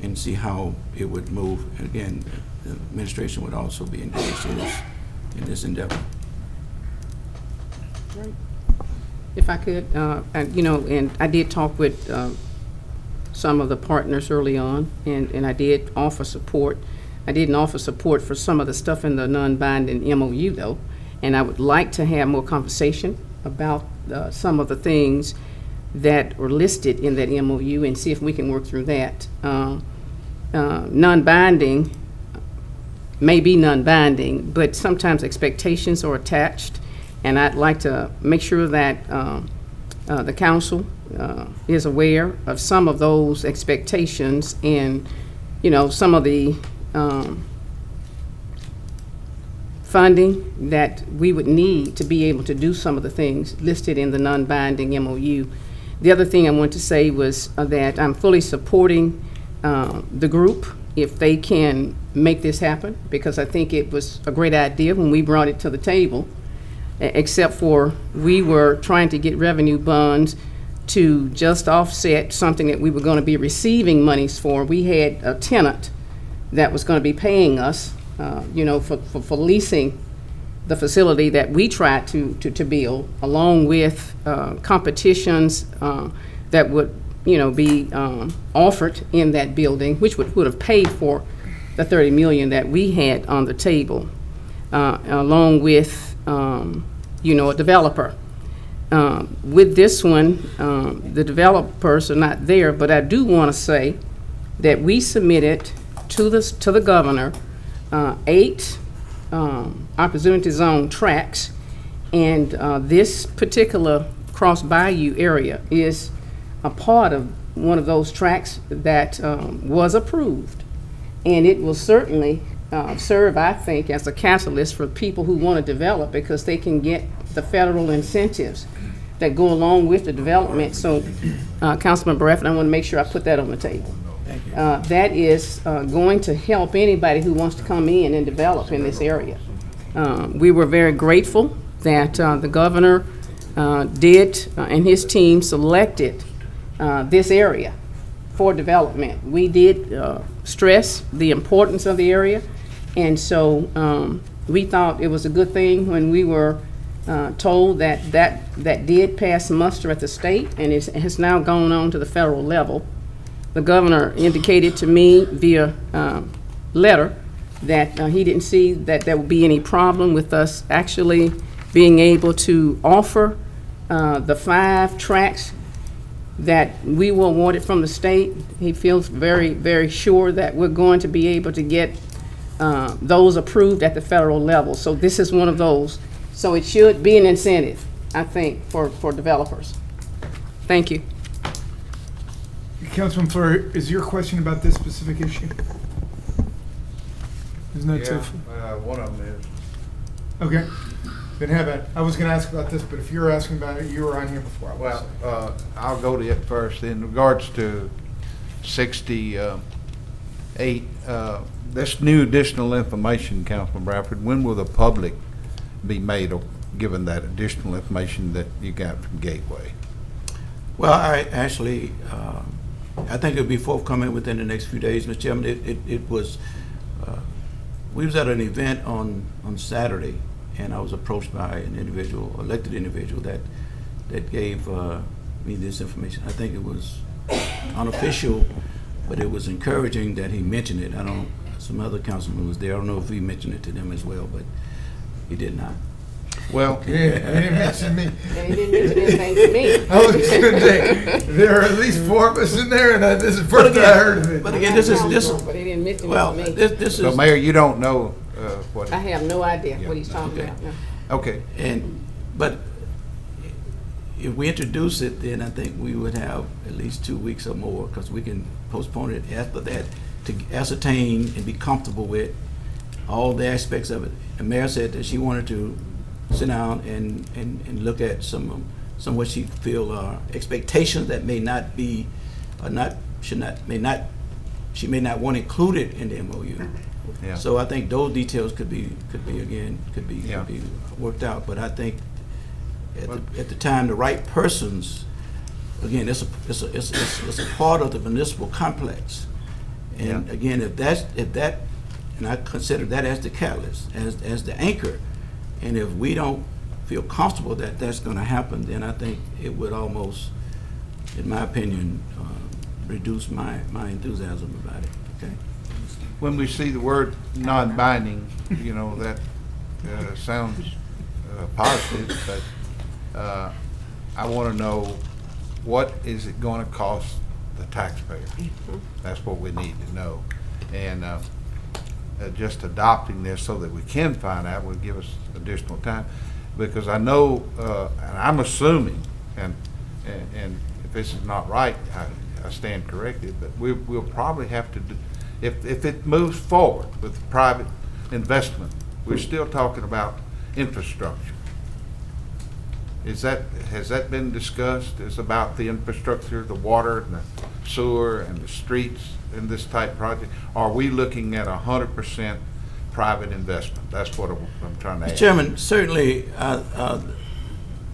and see how it would move. And again, the administration would also be engaged in this endeavor. Right. If I could, and I did talk with some of the partners early on, and I did offer support. I didn't offer support for some of the stuff in the non-binding MOU, though, and I would like to have more conversation about some of the things that were listed in that MOU and see if we can work through that. Non-binding may be non-binding, but sometimes expectations are attached, and I'd like to make sure that the council is aware of some of those expectations and, some of the funding that we would need to be able to do some of the things listed in the non-binding MOU. The other thing I want to say was that I'm fully supporting the group if they can make this happen, because I think it was a great idea when we brought it to the table, except for we were trying to get revenue bonds to just offset something that we were going to be receiving monies for. We had a tenant that was going to be paying us, for leasing the facility that we tried to build, along with competitions that would, be offered in that building, which would have paid for the $30 million that we had on the table, along with, a developer. With this one, the developers are not there, but I do want to say that we submitted to the governor 8 opportunity zone tracts, and this particular Cross Bayou area is a part of one of those tracts that was approved, and it will certainly serve, I think, as a catalyst for people who want to develop, because they can get the federal incentives that go along with the development. So, Councilman Bradford, I want to make sure I put that on the table. That is going to help anybody who wants to come in and develop in this area. We were very grateful that the governor and his team selected this area for development. We did stress the importance of the area, and so we thought it was a good thing when we were told that did pass muster at the state, and it has now gone on to the federal level. The governor indicated to me via letter that he didn't see that there would be any problem with us actually being able to offer the 5 tracts that we were awarded from the state. He feels very, very sure that we're going to be able to get those approved at the federal level. So this is one of those. So it should be an incentive, I think, for developers. Thank you. Councilman Fleury, is your question about this specific issue? Isn't that so? One of them is. Okay. Then have it. I was going to ask about this, but if you're asking about it, you were on here before. Well, I'll go to it first. In regards to 68, this new additional information, Councilman Bradford, when will the public be made given that additional information that you got from Gateway? Well, I actually, I think it'll be forthcoming within the next few days, Mr. Chairman. It was, we was at an event on Saturday, and I was approached by an individual, elected individual, that gave me this information. I think it was unofficial, but it was encouraging that he mentioned it. Some other councilman was there. I don't know if he mentioned it to them as well, but he did not. Well, yeah, he didn't mention me. And he didn't mention anything to me. I was going to say, there are at least 4 of us in there, and this is the first I heard of it. But again, this is, but he didn't mention well, it to me. this is. So, Mayor, you don't know what? I have no idea what he's talking about. No. Okay. But if we introduce it, then I think we would have at least 2 weeks or more, because we can postpone it after that to ascertain and be comfortable with all the aspects of it. The mayor said that she wanted to sit down and look at some what she feel are expectations that may not be, she may not want included in the MOU. Yeah. So I think those details could be worked out. But I think at the time, the right persons, again, it's a part of the municipal complex. And again, if that, and I consider that as the catalyst, as the anchor. And if we don't feel comfortable that that's going to happen, then I think it would almost, in my opinion, reduce my enthusiasm about it. Okay. When we see the word non-binding, you know, that sounds positive, but I want to know, what is it going to cost the taxpayer? That's what we need to know. And just adopting this so that we can find out will give us additional time, because I know, and I'm assuming, and if this is not right, I stand corrected, but we'll probably have to do, if it moves forward with private investment, we're still talking about infrastructure. Has that been discussed? It's about the infrastructure, the water and the sewer and the streets in this type project? Are we looking at 100% private investment? That's what I'm trying to ask. Mr. Chairman, certainly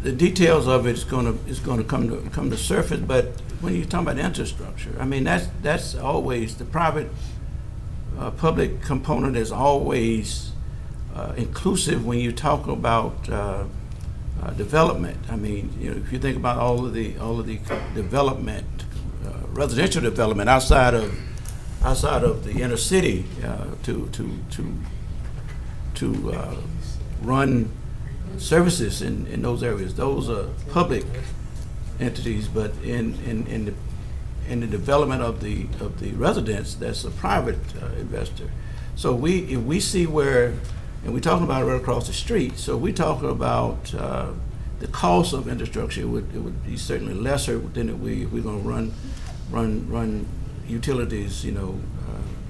the details of it is going to come to surface. But when you're talking about infrastructure, I mean that's always the private public component is always inclusive when you talk about development. I mean, you know, if you think about all of the development, residential development outside of the inner city to run services in those areas, those are public entities. But in the development of the residents, that's a private investor. So if we see where, and we're talking about it right across the street, so we're talking about the cost of infrastructure. It would be certainly lesser than if we're going to run utilities,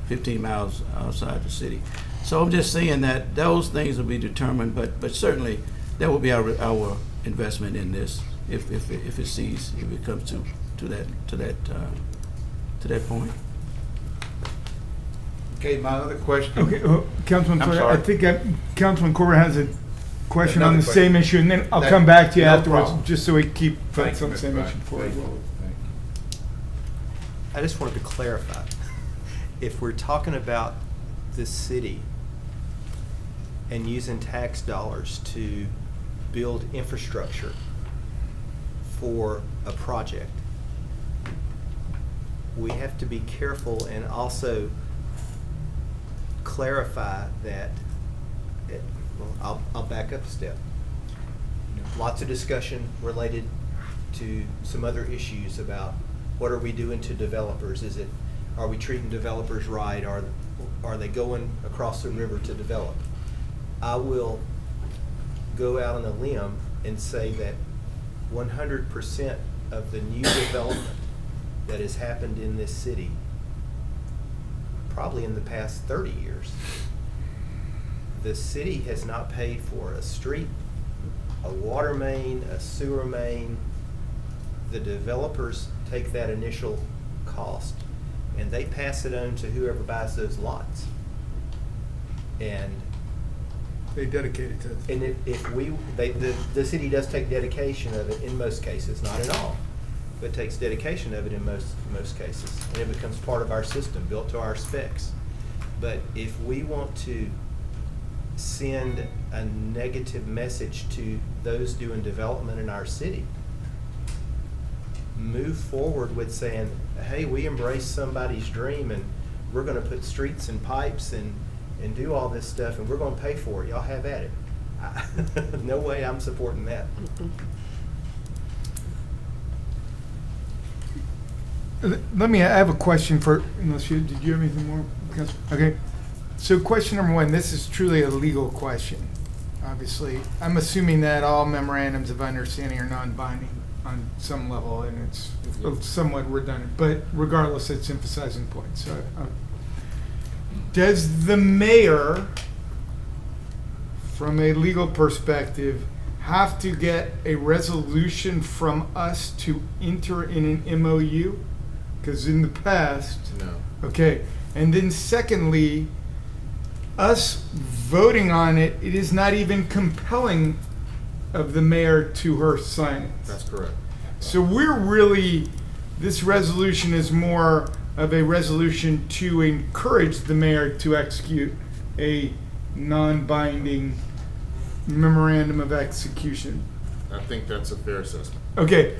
15 miles outside the city. So I'm just saying that those things will be determined, but certainly that will be our investment in this if it comes to that point. Okay, my other question. Okay, Councilman, I'm Fleury, sorry. I think Councilman Corbett has question on the Another same question. issue, and then I'll That- come back to you no afterwards, problem. just so we keep Thank folks on you, the same Mr. issue before we Thank you. roll. I just wanted to clarify. If we're talking about this city and using tax dollars to build infrastructure for a project, we have to be careful and also clarify that, well, I'll back up a step. Lots of discussion related to some other issues about what are we doing to developers? Are we treating developers right? Are they going across the river to develop? I will go out on a limb and say that 100% of the new development that has happened in this city, probably in the past 30 years, the city has not paid for a street, a water main, a sewer main. The developers take that initial cost and they pass it on to whoever buys those lots. And They dedicate it to us. and the city does take dedication of it in most cases, not in all, but takes dedication of it in most cases. And it becomes part of our system, built to our specs. But if we want to send a negative message to those doing development in our city, move forward with saying, hey, we embrace somebody's dream and we're gonna put streets and pipes and do all this stuff and we're gonna pay for it, y'all have at it. No way I'm supporting that. I have a question for, did you have anything more? Okay, so question number one, this is truly a legal question, obviously. I'm assuming that all memorandums of understanding are non-binding on some level, and it's somewhat redundant, but regardless, it's emphasizing points. So, does the mayor, from a legal perspective, have to get a resolution from us to enter in an MOU? Because in the past, No. okay, and then secondly, us voting on it, it is not even compelling of the mayor to her sign it. That's correct. So we're really, this resolution is more of a resolution to encourage the mayor to execute a non-binding memorandum of execution. I think that's a fair assessment. Okay,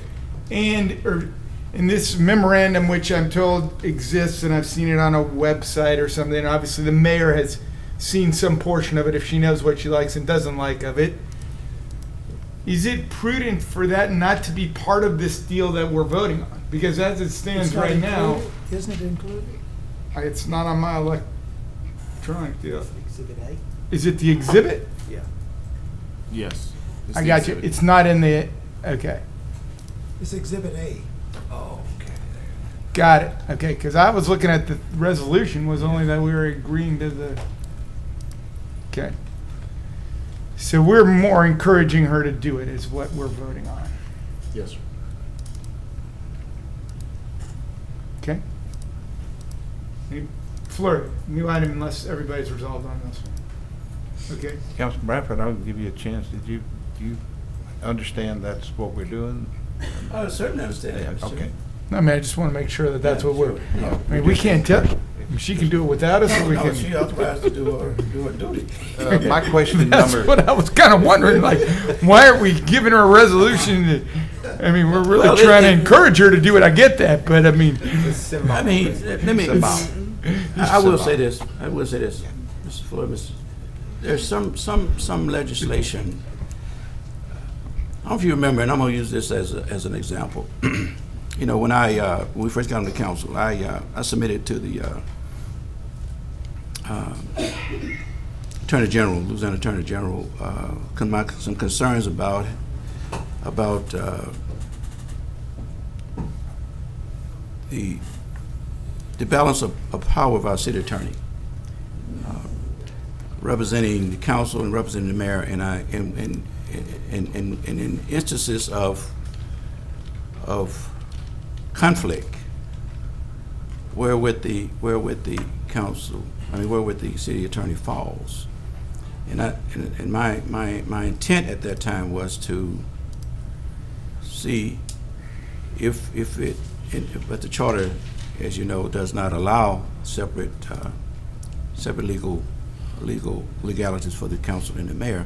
and in this memorandum, which I'm told exists, and I've seen it on a website or something, obviously the mayor has seen some portion of it if she knows what she likes and doesn't like of it. Is it prudent for that not to be part of this deal that we're voting on? Because as it stands It's not right now, included? Isn't it included? it's not on my electronic deal. Exhibit A? Is it the exhibit? Yeah. Yes. I got you. It's not in the, okay. It's Exhibit A. Got it. Okay, because I was looking at the resolution was only that we were agreeing to the, okay. So we're more encouraging her to do it is what we're voting on. Yes, sir. Okay? Fleur, new item unless everybody's resolved on this one. Okay? Councilman Bradford, I'll give you a chance. Do you understand that's what we're doing? I certainly understand that, Mr. Okay. Chairman. I mean, I just want to make sure that that's Yeah, what we're, sure. Yeah. I mean, we can't tell, she can do it without us, or we No, can. she authorized to do her duty. My question That's number. what I was kind of wondering, like, why aren't we giving her a resolution that, I mean, we're really Well, trying to encourage her to do it, I get that, but I mean. I mean, let me, I will say this, Mr. Floyd, there's some legislation, I don't know if you remember, and I'm gonna use this as an example. You know, when we first got on the council, I submitted to the Attorney General, Lieutenant Attorney General, some concerns about the balance of power of our city attorney, representing the council and representing the mayor, and in instances of conflict, wherewith the council, wherewith the city attorney falls. And my intent at that time was to see if but the charter, as you know, does not allow separate legalities for the council and the mayor.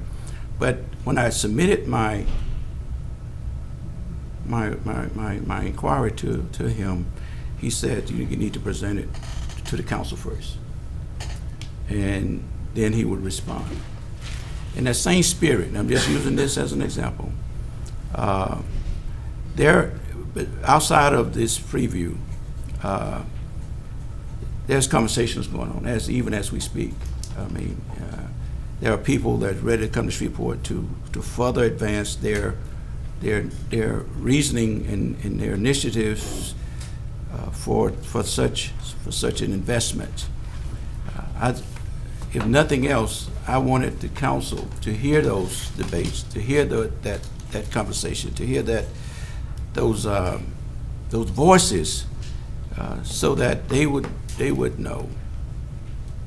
But when I submitted my inquiry to him, he said you need to present it to the council first, and then he would respond. In that same spirit, and I'm just using this as an example, outside of this preview, there's conversations going on, even as we speak. I mean, there are people that are ready to come to Shreveport to further advance their reasoning and their initiatives for such an investment. If nothing else, I wanted the council to hear those debates, to hear that conversation, to hear those voices, so that they would know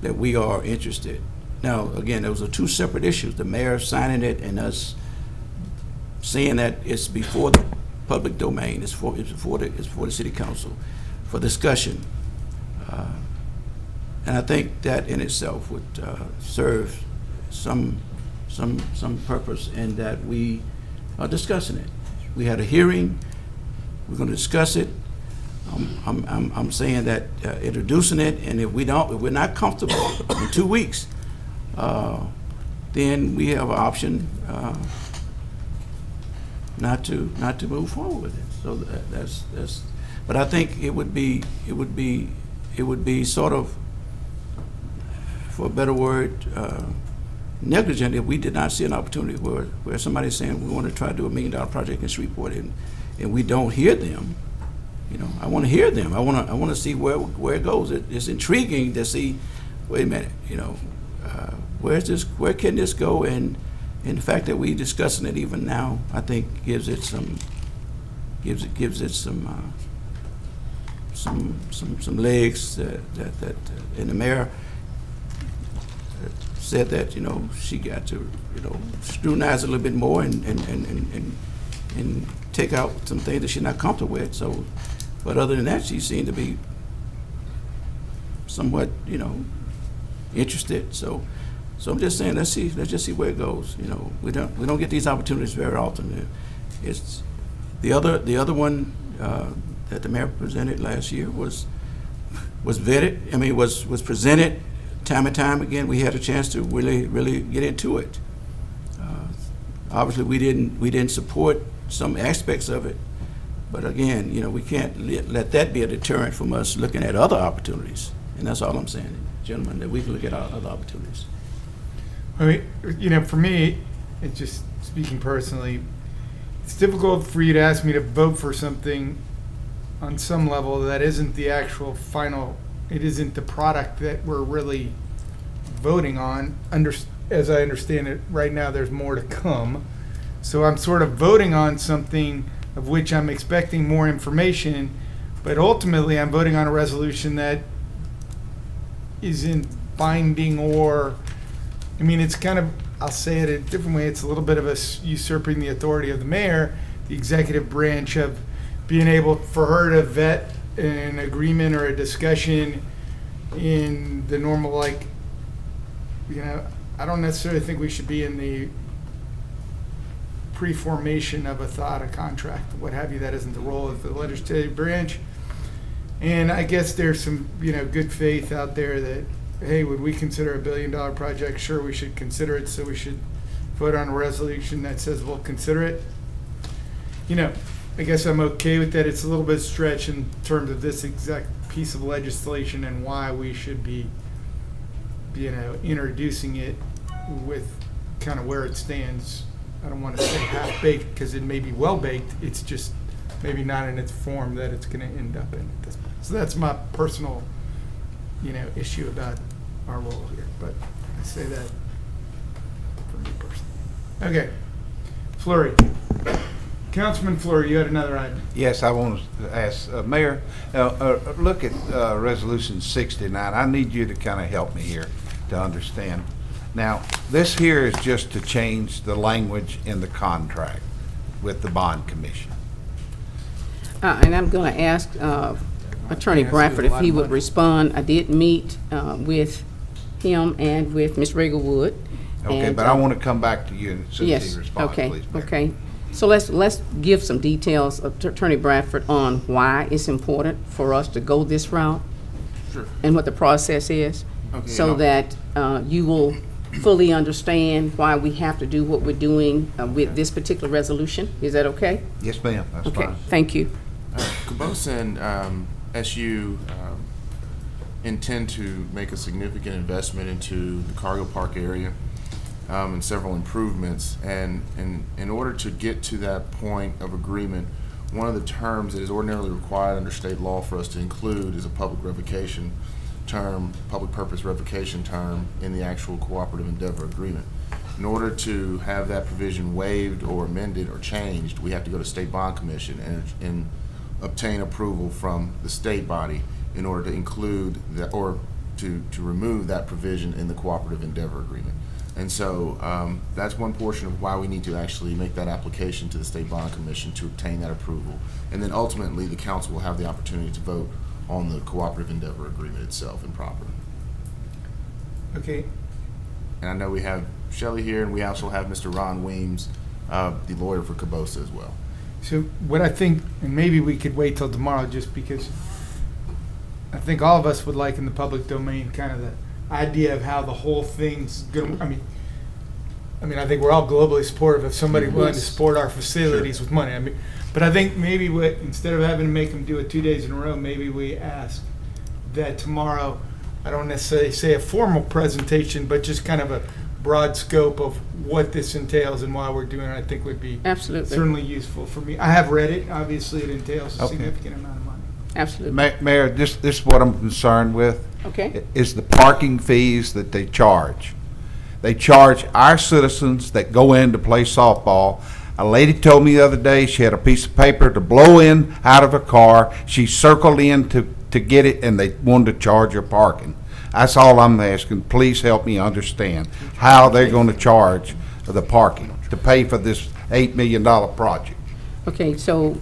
that we are interested. Now, again, those are two separate issues: the mayor signing it and us saying that it's before the public domain, it's for the city council for discussion. And I think that in itself would serve some purpose in that we are discussing it. We had a hearing. We're going to discuss it. I'm saying that introducing it, and if we're not comfortable in 2 weeks, then we have an option not to move forward with it. So that's. But I think it would be sort of, for a better word, negligent if we did not see an opportunity where somebody's saying we want to try to do $1 million project in Shreveport and we don't hear them. You know, I want to hear them. I want to see where it goes. It's intriguing to see. Wait a minute. You know, where can this go? And the fact that we're discussing it even now, I think gives it some legs. That and the mayor said that, you know, she got to, you know, scrutinize a little bit more and take out some things that she's not comfortable with. So, but other than that, she seemed to be somewhat, you know, interested. So I'm just saying, let's just see where it goes. You know, we don't get these opportunities very often. It's the other one that the mayor presented last year was vetted. I mean, was presented time and time again. We had a chance to really get into it. Obviously, we didn't support some aspects of it, but again, you know, we can't let that be a deterrent from us looking at other opportunities. And that's all I'm saying, gentlemen, that we can look at our other opportunities. I mean, you know, for me, it's just speaking personally, it's difficult for you to ask me to vote for something on some level that isn't the actual final. It isn't the product that we're really voting on. As I understand it, right now there's more to come. So I'm sort of voting on something of which I'm expecting more information, but ultimately I'm voting on a resolution that isn't binding, or, I mean, it's kind of, I'll say it a different way, it's a little bit of a usurping the authority of the mayor, the executive branch, of being able for her to vet an agreement or a discussion in the normal, like, you know, I don't necessarily think we should be in the pre-formation of a thought, a contract, what have you. That isn't the role of the legislative branch. And I guess there's some, you know, good faith out there that, hey, would we consider a $1 billion project? Sure, we should consider it, so we should vote on a resolution that says we'll consider it. You know, I guess I'm okay with that. It's a little bit stretch in terms of this exact piece of legislation and why we should be, you know, introducing it with kind of where it stands. I don't want to say half-baked because it may be well-baked. It's just maybe not in its form that it's going to end up in at this point. So that's my personal, you know, issue about our role here. But I say that for me personally. Okay. Fleury. Councilman Fleury, you had another item. Yes, I want to ask, Mayor, look at Resolution 69. I need you to kind of help me here to understand. Now, this here is just to change the language in the contract with the bond commission. And I'm going to ask Attorney Bradford if he would respond. I did meet with him and with Ms. Rigglewood. Okay, and, but I want to come back to you as soon as he responds, okay, please, Mayor. okay. So let's give some details of Attorney Bradford on why it's important for us to go this route. Sure. And what the process is, Okay, so no. that you will fully understand why we have to do what we're doing with this particular resolution. Is that okay? Yes, ma'am, that's Okay, fine. thank you. Cabosa and SU intend to make a significant investment into the cargo park area and several improvements. And in order to get to that point of agreement, one of the terms that is ordinarily required under state law for us to include is a public revocation term, public purpose revocation term in the actual cooperative endeavor agreement. In order to have that provision waived or amended or changed, we have to go to State Bond Commission and obtain approval from the state body in order to include that, or to remove that provision in the cooperative endeavor agreement. And so that's one portion of why we need to actually make that application to the State Bond Commission to obtain that approval. And then ultimately the council will have the opportunity to vote on the cooperative endeavor agreement itself and proper. Okay, And I know we have Shelley here, and we also have Mr. Ron Weems, the lawyer for Cabosa as well. so what I think, and maybe we could wait till tomorrow just because I think all of us would like in the public domain kind of the idea of how the whole thing's gonna, I mean, I think we're all globally supportive of somebody willing to support our facilities with money. I mean, but I think maybe instead of having to make them do it 2 days in a row, maybe we ask that tomorrow, I don't necessarily say a formal presentation, but just kind of a broad scope of what this entails and why we're doing it, I think would be Absolutely. certainly useful for me. I have read it. Obviously, it entails a Okay. significant amount of money. Absolutely. Mayor, this is what I'm concerned with. Okay. Is the parking fees that they charge. They charge our citizens that go in to play softball. A lady told me the other day she had a piece of paper to blow in out of her car. She circled in to get it, and they wanted to charge her parking. That's all I'm asking. Please help me understand how they're going to charge the parking to pay for this $8 million project. Okay, so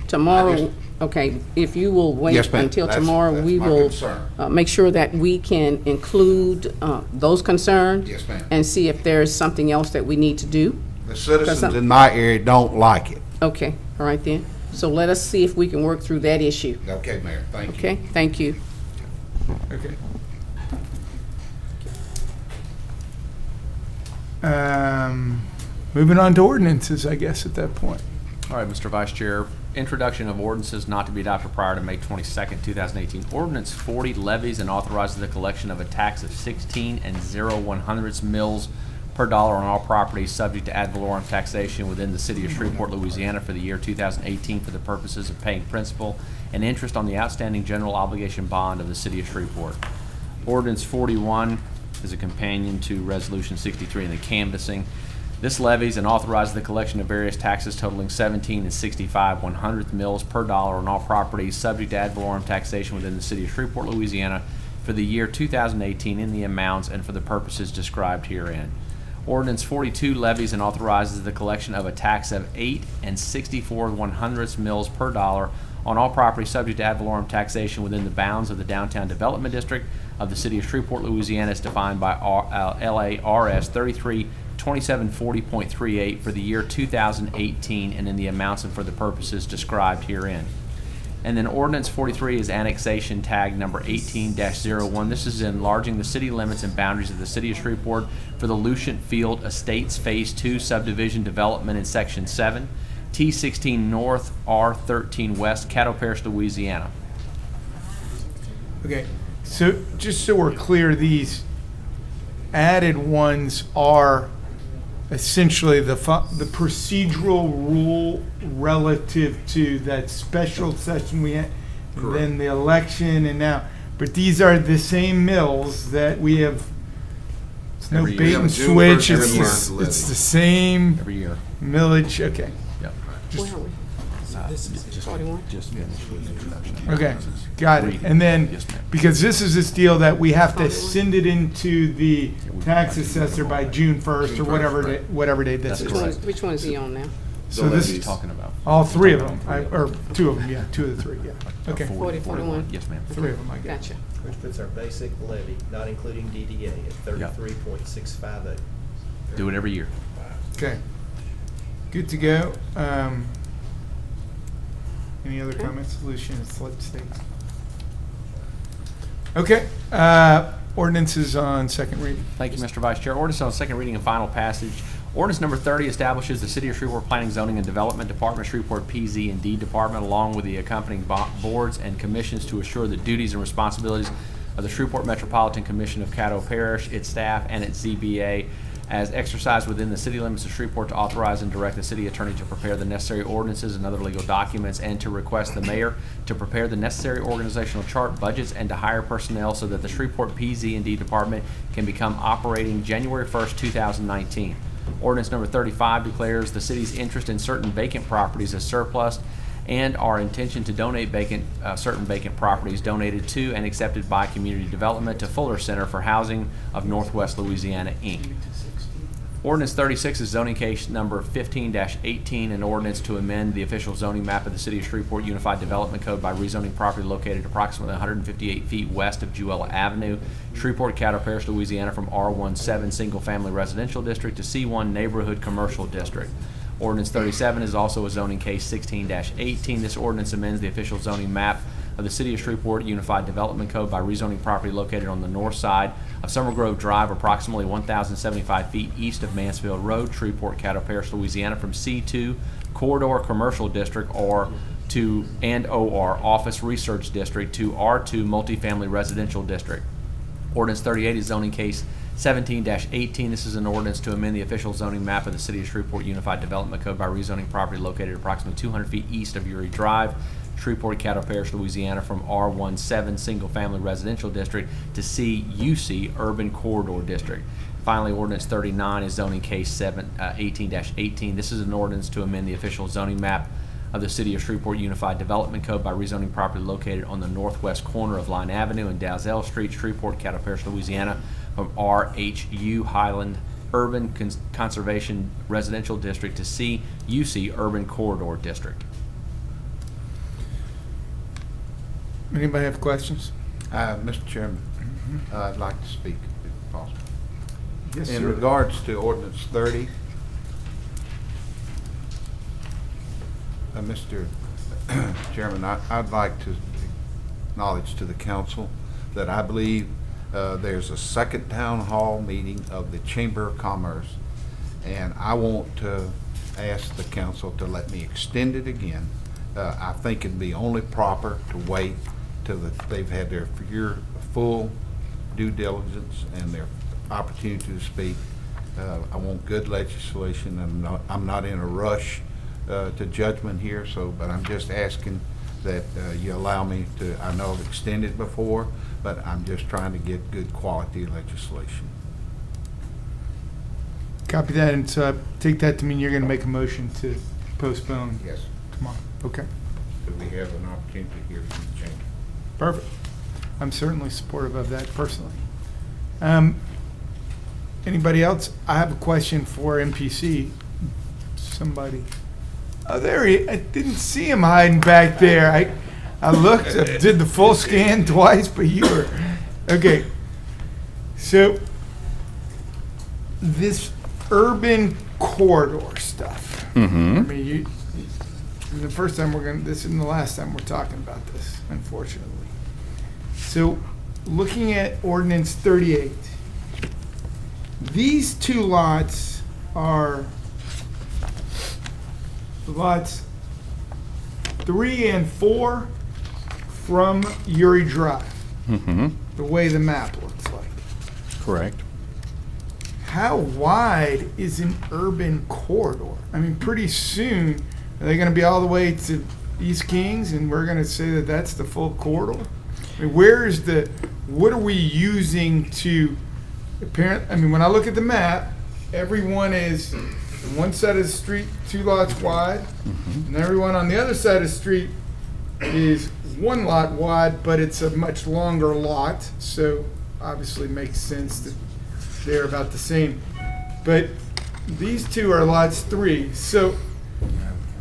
tomorrow, okay, if you will wait Yes, ma'am. until That's- tomorrow, that's we my will concern. make sure that we can include those concerns. Yes, ma'am. And see if there's something else that we need to do. The citizens in my area don't like it. Okay, all right then. So let us see if we can work through that issue. Okay, Mayor, thank you. Okay, thank you. Okay. Moving on to ordinances, I guess, at that point. All right, Mr. Vice Chair, introduction of ordinances not to be adopted prior to May 22nd, 2018. Ordinance 40 levies and authorizes the collection of a tax of 16 0.01 mils per dollar on all properties subject to ad valorem taxation within the city of Shreveport, Louisiana for the year 2018 for the purposes of paying principal and interest on the outstanding general obligation bond of the city of Shreveport. Ordinance 41 is a companion to Resolution 63 in the canvassing. This levies and authorizes the collection of various taxes totaling 17 65/100 mils per dollar on all properties subject to ad valorem taxation within the city of Shreveport, Louisiana for the year 2018 in the amounts and for the purposes described herein. Ordinance 42 levies and authorizes the collection of a tax of 8 64/100 mils per dollar on all properties subject to ad valorem taxation within the bounds of the Downtown Development District of the city of Shreveport, Louisiana, as defined by LARS 332740.38 for the year 2018 and in the amounts and for the purposes described herein. And then ordinance 43 is annexation tag number 18-01. This is enlarging the city limits and boundaries of the city of Shreveport for the Lucient Field Estates Phase 2 subdivision development in Section 7, T16 North, R13 West, Caddo Parish, Louisiana. Okay, so just so we're clear, these added ones are essentially the procedural rule relative to that special session we had, and then the election, and now, but these are the same mills that we have. It's no Every year. bait We have and a June switch. first every It's year. the same Every year. millage. Okay. Yep. Where are we? This is it. 41? Just finished with the introduction. Okay, got it. And then, Yes, ma'am. because this is this deal that we have to send it into the tax assessor by June 1st or whatever date this That's is. correct. Which one is he on now? So this He's is talking about. all three of them, or two of them, yeah, two of the three, yeah. Okay, 40, 41? Yes, ma'am. three of them, I guess. Gotcha. Which puts our basic levy, not including DDA, at 33.650. Do it every year. Okay, good to go. Any other comments, Lucian, let's see. Okay, ordinances on second reading. Thank you, Mr. Vice Chair. Ordinance on second reading and final passage. Ordinance number 30 establishes the City of Shreveport Planning, Zoning, and Development Department, Shreveport PZ and D Department, along with the accompanying boards and commissions to assure the duties and responsibilities of the Shreveport Metropolitan Commission of Caddo Parish, its staff, and its ZBA as exercised within the city limits of Shreveport to authorize and direct the city attorney to prepare the necessary ordinances and other legal documents, and to request the mayor to prepare the necessary organizational chart, budgets, and to hire personnel so that the Shreveport PZ and D Department can become operating January 1st, 2019. Ordinance number 35 declares the city's interest in certain vacant properties as surplus, and our intention to donate certain vacant properties donated to and accepted by community development to Fuller Center for Housing of Northwest Louisiana, Inc. Ordinance 36 is zoning case number 15-18, an ordinance to amend the official zoning map of the City of Shreveport Unified Development Code by rezoning property located approximately 158 feet west of Jewella Avenue, Shreveport, Caddo Parish, Louisiana, from R17 Single Family Residential District to C1 Neighborhood Commercial District. Ordinance 37 is also a zoning case 16-18. This ordinance amends the official zoning map of the City of Shreveport Unified Development Code by rezoning property located on the north side of Summer Grove Drive, approximately 1,075 feet east of Mansfield Road, Shreveport, Caddo Parish, Louisiana, from C2 Corridor Commercial District or Office Research District to R2 Multifamily Residential District. Ordinance 38 is zoning case 17-18. This is an ordinance to amend the official zoning map of the City of Shreveport Unified Development Code by rezoning property located approximately 200 feet east of Uri Drive, Shreveport, Caddo Parish, Louisiana, from R17 Single Family Residential District to CUC Urban Corridor District. Finally, Ordinance 39 is zoning case 18-18. This is an ordinance to amend the official zoning map of the City of Shreveport Unified Development Code by rezoning property located on the northwest corner of Line Avenue and Dalzell Street, Shreveport, Caddo Parish, Louisiana, from RHU Highland Urban Conservation Residential District to CUC Urban Corridor District. Anybody have questions? Mr. Chairman, I'd like to speak if possible. Yes, In sir. regards to ordinance 30, Mr. Chairman, I'd like to acknowledge to the council that I believe there's a second town hall meeting of the Chamber of Commerce, and I want to ask the council to let me extend it again. I think it'd be only proper to wait till they've had their full due diligence and their opportunity to speak. I want good legislation, and I'm not in a rush to judgment here, but I'm just asking that you allow me to, I know I've extended before, but I'm just trying to get good quality legislation. Copy that, and so I take that to mean you're going to make a motion to postpone Yes. tomorrow. Okay, Do we have an opportunity to hear from the chamber? perfect. I'm certainly supportive of that personally. Anybody else? I have a question for MPC. Somebody. Oh, there he, I didn't see him hiding back there. I looked, I did the full scan twice, but you were, okay. So, this urban corridor stuff. I mean, the first time this isn't the last time we're talking about this, unfortunately. So, looking at ordinance 38, these two lots are lots 3 and 4 from Uri Drive, the way the map looks like. Correct. How wide is an urban corridor? I mean, pretty soon, are they going to be all the way to East Kings, and we're going to say that that's the full corridor? I mean, what are we using to, I mean, when I look at the map, everyone is And one side of the street, 2 lots wide, and everyone on the other side of the street is 1 lot wide, but it's a much longer lot, so obviously makes sense that they're about the same. But these two are lots 3, so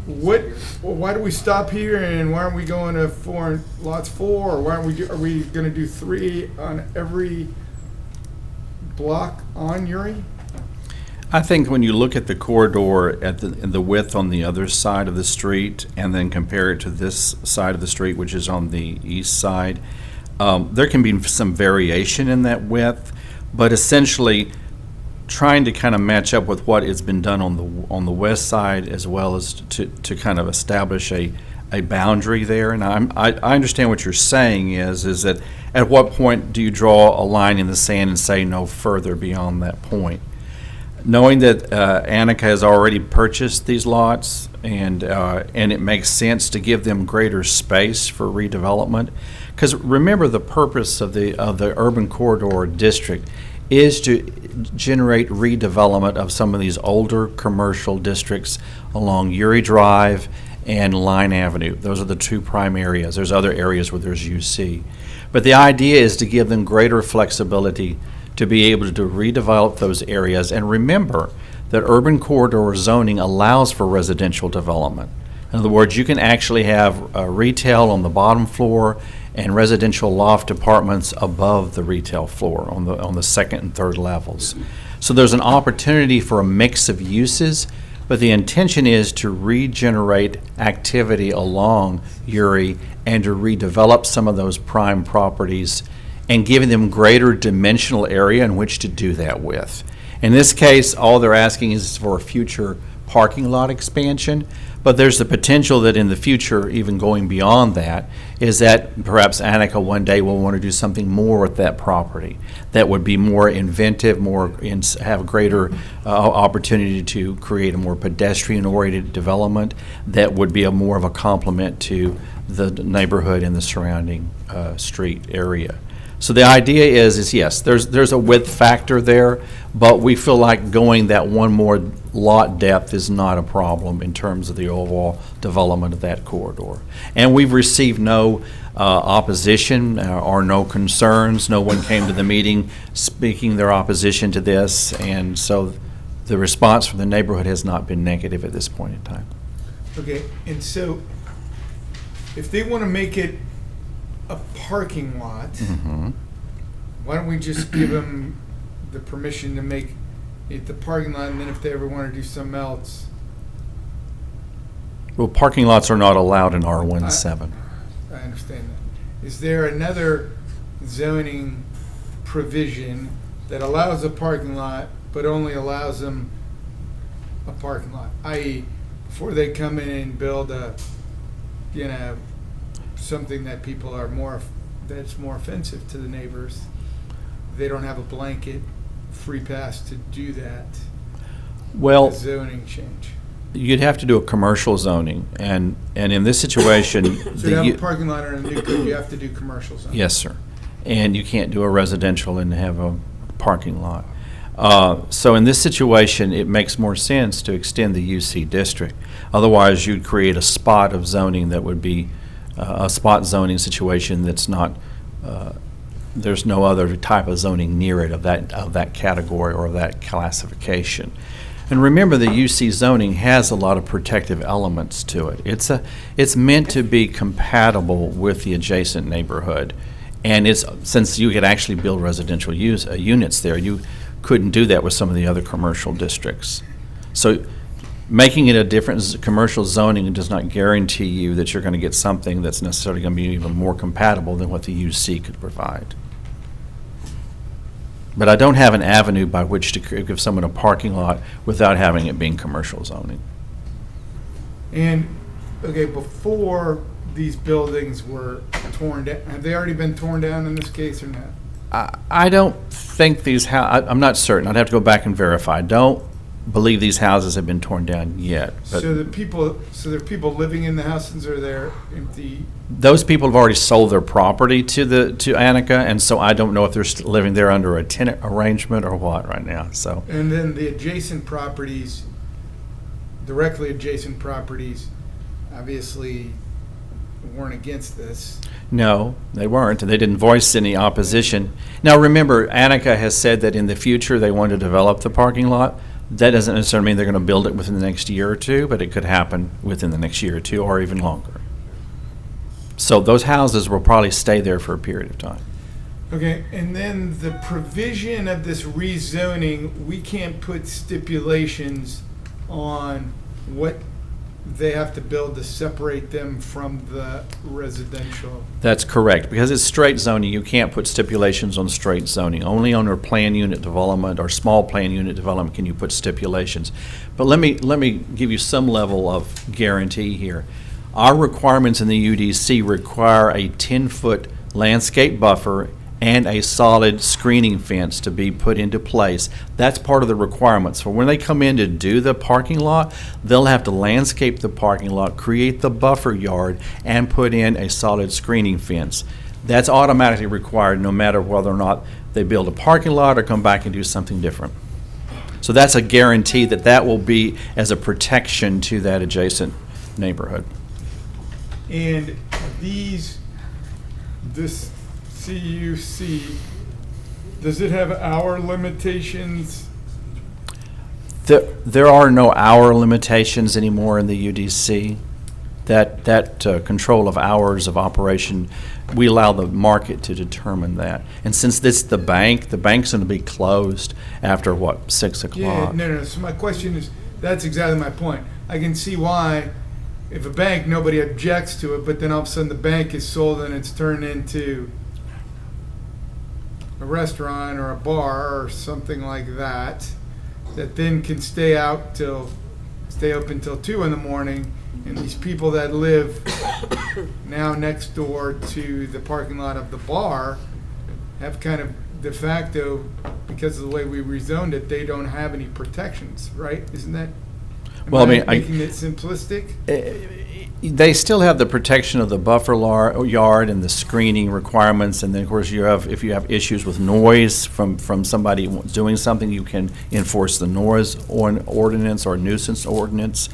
why do we stop here, and why aren't we going to lots 4, or why are we going to do 3 on every block on Uri? I think when you look at the corridor at the width on the other side of the street and then compare it to this side of the street, which is on the east side, there can be some variation in that width, but essentially trying to kind of match up with what has been done on the west side, as well as to kind of establish a boundary there. And I understand what you're saying is that at what point do you draw a line in the sand and say no further beyond that point? Knowing that Annika has already purchased these lots, and it makes sense to give them greater space for redevelopment, because remember, the purpose of the urban corridor district is to generate redevelopment of some of these older commercial districts along Uri Drive and Line Avenue. Those are the 2 prime areas. There's other areas where there's UC. But the idea is to give them greater flexibility to be able to redevelop those areas. And remember that urban corridor zoning allows for residential development. In other words, you can actually have retail on the bottom floor and residential loft apartments above the retail floor on the 2nd and 3rd levels. So there's an opportunity for a mix of uses, but the intention is to regenerate activity along Uri and to redevelop some of those prime properties and giving them greater dimensional area in which to do that with. In this case, all they're asking is for a future parking lot expansion, but there's the potential that in the future, even going beyond that, is that perhaps Annika one day will want to do something more with that property that would be more inventive, have a greater opportunity to create a more pedestrian-oriented development that would be more of a complement to the neighborhood and the surrounding street area. So the idea is yes, there's a width factor there, but we feel like going that one more lot depth is not a problem in terms of the overall development of that corridor. And we've received no opposition or no concerns. No one came to the meeting speaking their opposition to this, and so the response from the neighborhood has not been negative at this point in time. Okay, and so if they want to make it a parking lot, why don't we just give them the permission to make it the parking lot, and then if they ever want to do something else? Well, parking lots are not allowed in R17. I understand that. Is there another zoning provision that allows a parking lot, but only allows them a parking lot? I.e., before they come in and build a, something that people are that's more offensive to the neighbors, they don't have a blanket free pass to do that. Well, a zoning change. You'd have to do a commercial zoning, and in this situation, so to have a parking lot or a new code, you have to do commercial zoning. Yes, sir. And you can't do a residential and have a parking lot. So in this situation, it makes more sense to extend the UC district. Otherwise, you'd create a spot of zoning that would be a spot zoning situation that's not, there's no other type of zoning near it of that category or of that classification. And remember, the UC zoning has a lot of protective elements to it. It's meant to be compatible with the adjacent neighborhood. And since you could actually build residential units there, you couldn't do that with some of the other commercial districts. So making it a different commercial zoning does not guarantee you that you're going to get something that's necessarily going to be even more compatible than what the UC could provide. But I don't have an avenue by which to give someone a parking lot without having it being commercial zoning. And, okay, before these buildings were torn down, have they already been torn down in this case or not? I don't think these I'm not certain. I'd have to go back and verify. I don't believe these houses have been torn down yet. But so there are people living in the houses, or they're empty? Those people have already sold their property to Annika, and so I don't know if they're still living there under a tenant arrangement or what right now. So. And then the adjacent properties, directly adjacent properties obviously weren't against this. No, they weren't, and they didn't voice any opposition. Now, remember, Annika has said that in the future they want to develop the parking lot. That doesn't necessarily mean they're going to build it within the next year or two, but it could happen within the next year or two, or even longer. So those houses will probably stay there for a period of time. Okay, and then the provision of this rezoning, we can't put stipulations on what they have to build to separate them from the residential. That's correct. Because it's straight zoning, you can't put stipulations on straight zoning. Only on a plan unit development or small plan unit development can you put stipulations. But let me give you some level of guarantee here. Our requirements in the UDC require a 10-foot landscape buffer and a solid screening fence to be put into place. That's part of the requirements. For when they come in to do the parking lot, they'll have to landscape the parking lot, create the buffer yard, and put in a solid screening fence. That's automatically required no matter whether or not they build a parking lot or come back and do something different. So that's a guarantee that that will be as a protection to that adjacent neighborhood. And this CUC, does it have hour limitations? There are no hour limitations anymore in the UDC. That control of hours of operation, we allow the market to determine that. And since this is the bank's going to be closed after, what, 6 o'clock? Yeah, no. So my question is, that's exactly my point. I can see why, if a bank, nobody objects to it, but then all of a sudden the bank is sold and it's turned into a restaurant or a bar or something like that, that then can stay open till 2 in the morning, and these people that live now next door to the parking lot of the bar have kind of de facto, because of the way we rezoned it, they don't have any protections, right? Isn't that, well, I mean, making it simplistic? They still have the protection of the buffer yard and the screening requirements, and then of course if you have issues with noise from somebody doing something, you can enforce the noise ordinance or nuisance ordinance.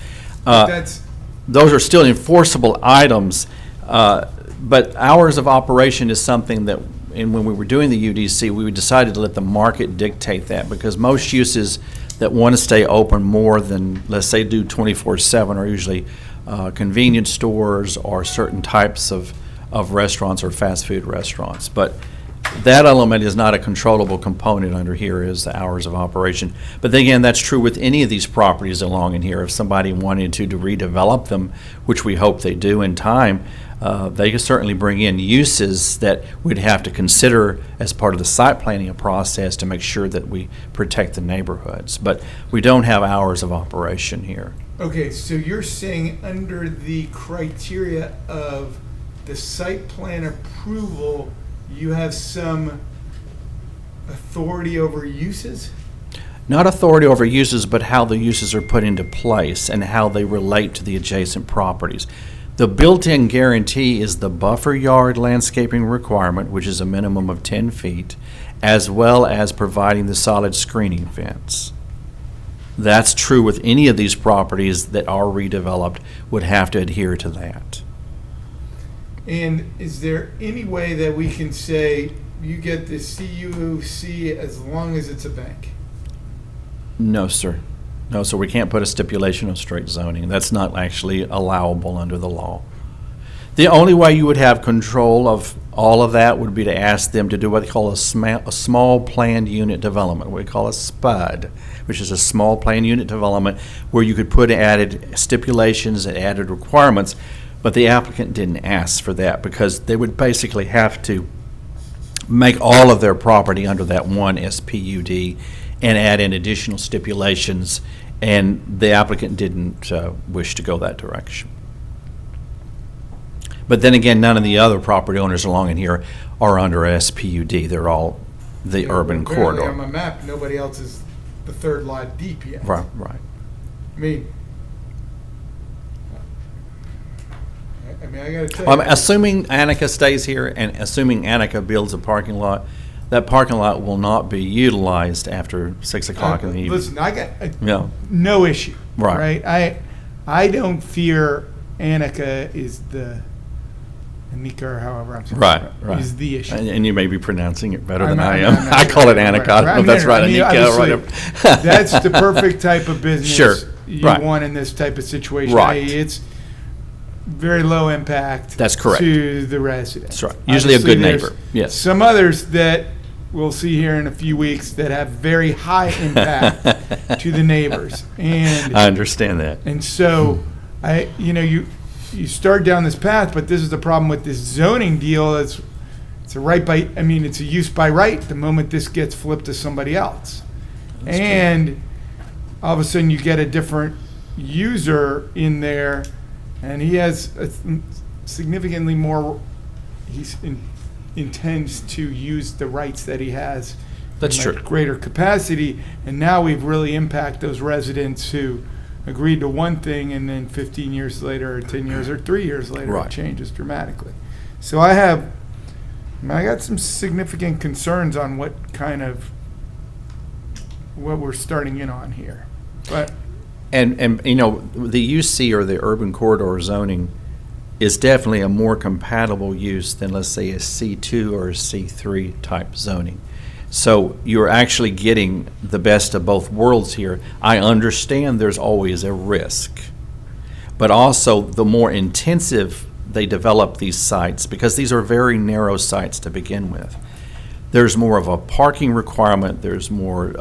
Those are still enforceable items, but hours of operation is something that, and when we were doing the UDC, we decided to let the market dictate that, because most uses that want to stay open more than, let's say, do 24/7 are usually convenience stores or certain types of restaurants or fast food restaurants. But that element is not a controllable component under here, is the hours of operation. But then again, that's true with any of these properties along in here. If somebody wanted to redevelop them, which we hope they do in time, they can certainly bring in uses that we'd have to consider as part of the site planning process to make sure that we protect the neighborhoods. But we don't have hours of operation here. Okay, so you're saying under the criteria of the site plan approval, you have some authority over uses? Not authority over uses, but how the uses are put into place and how they relate to the adjacent properties. The built-in guarantee is the buffer yard landscaping requirement, which is a minimum of 10 feet, as well as providing the solid screening fence. That's true with any of these properties that are redeveloped, would have to adhere to that. And is there any way that we can say you get the CUC as long as it's a bank? No, sir. No, sir, we can't put a stipulation of straight zoning. That's not actually allowable under the law. The only way you would have control of all of that would be to ask them to do what they call a small planned unit development, what we call a SPUD, which is a small planned unit development, where you could put added stipulations and added requirements, but the applicant didn't ask for that because they would basically have to make all of their property under that one SPUD and add in additional stipulations, and the applicant didn't wish to go that direction. But then again, none of the other property owners along in here are under SPUD. They're all the urban corridor. On my map, nobody else is the third lot deep yet. Right. I mean, I gotta tell you. Assuming Annika stays here and assuming Annika builds a parking lot, That parking lot will not be utilized after 6 o'clock in the evening. Listen, I got Yeah. no issue. Right. I don't fear Annika is the Anika, or however I'm saying Right, it, right. is the issue. And you may be pronouncing it better than I'm I not- am. I'm not- I call it right, Annika. I don't know if right. that's right, I mean, Anika or obviously, whatever. That's the perfect type of business Sure, you right. want in this type of situation. Right. It's very low impact. That's correct. To the residents. That's right. Usually a Obviously, good there's neighbor, yes. Some others that we'll see here in a few weeks that have very high impact to the neighbors. And I understand that. and so, you start down this path, but this is the problem with this zoning deal. It's a right by, it's a use by right the moment this gets flipped to somebody else. And all of a sudden you get a different user in there, and he has significantly more, intends to use the rights that he has. That's in a true. greater capacity, and now we've really impacted those residents who agreed to one thing, and then 15 years later, or 10 years, or 3 years later, Right. it changes dramatically. So I got some significant concerns on what we're starting in on here. But And the UC, or the urban corridor zoning, is definitely a more compatible use than, let's say, a C2 or a C3 type zoning. So you're actually getting the best of both worlds here. I understand there's always a risk, but also the more intensive they develop these sites, because these are very narrow sites to begin with, there's more of a parking requirement, there's more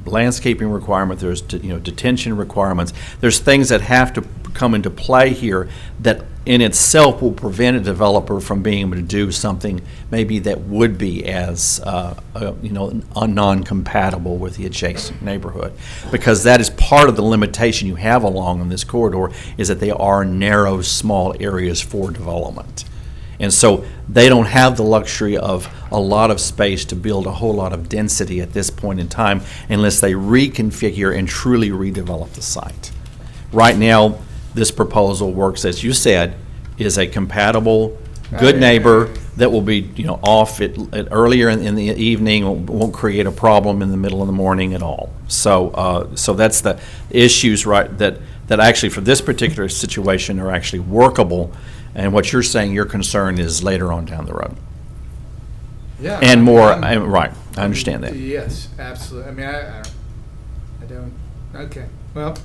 landscaping requirement, there's detention requirements. There's things that have to come into play here that in itself will prevent a developer from being able to do something maybe that would be as non-compatible with the adjacent neighborhood, because that is part of the limitation you have along this corridor, is that they are narrow, small areas for development. And so they don't have the luxury of a lot of space to build a whole lot of density at this point in time unless they reconfigure and truly redevelop the site. Right now, this proposal works, as you said, is a compatible, good neighbor that will be, off at earlier in the evening, won't create a problem in the middle of the morning at all. So that's the issues, right, that actually for this particular situation are actually workable. And what you're saying, your concern is later on down the road. yeah. And more, right, I understand that. Yes, absolutely. I don't, okay. Well,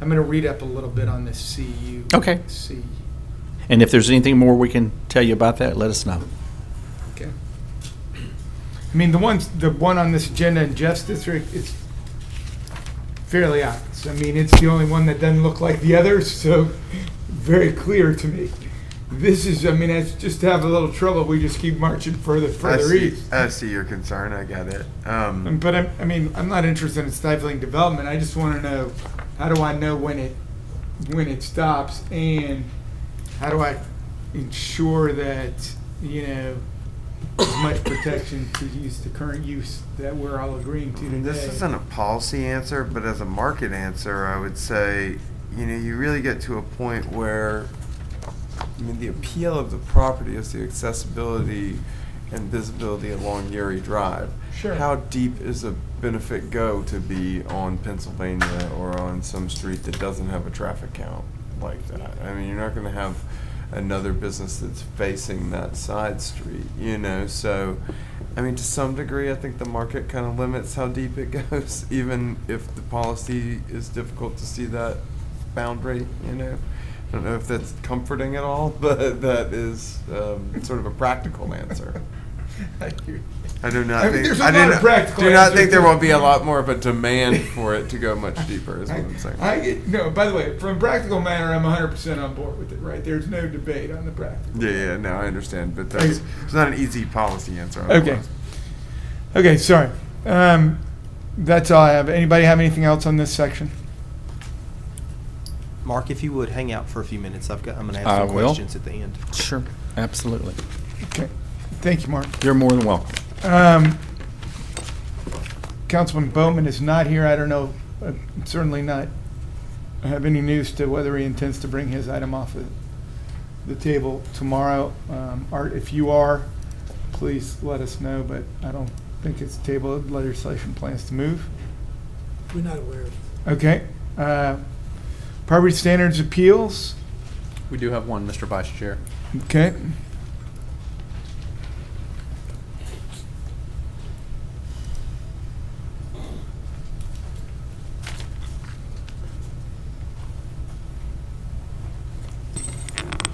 I'm going to read up a little bit on this CU. Okay. C. And if there's anything more we can tell you about that, let us know. Okay. The one on this agenda in Jeff's district is fairly obvious. It's the only one that doesn't look like the others, so very clear to me. This is, it's just to have a little trouble. We just keep marching further east. I see your concern. I get it. But I'm not interested in stifling development. I just want to know, how do I know when it stops, and how do I ensure that as much protection to use the current use that we're all agreeing to today? This isn't a policy answer, but as a market answer, I would say, you really get to a point where, the appeal of the property is the accessibility and visibility along Erie Drive. Sure. How deep is a benefit go to be on Pennsylvania or on some street that doesn't have a traffic count like that? You're not going to have another business that's facing that side street, So, to some degree, I think the market kind of limits how deep it goes, even if the policy is difficult to see that boundary, I don't know if that's comforting at all, but that is sort of a practical answer. I do not think. There's a lot of practical do not answers think there to will it. be a lot more of a demand for it to go much deeper. Is what I'm saying. No, by the way, from a practical manner, I'm 100% on board with it, right? There's no debate on the practical. Yeah, no, I understand, but it's not an easy policy answer. Okay. Okay, sorry. That's all I have. Anybody have anything else on this section? Mark, if you would hang out for a few minutes, I'm going to I have some will. questions at the end. Sure, absolutely. Okay. Thank you, Mark. You're more than welcome. Councilman Bowman is not here. I don't know, certainly not have any news to whether he intends to bring his item off the table tomorrow. Art, if you are please let us know, but I don't think it's tabled. Legislation plans to move. We're not aware of it. Okay. Property standards appeals. We do have one, Mr. Vice Chair. Okay.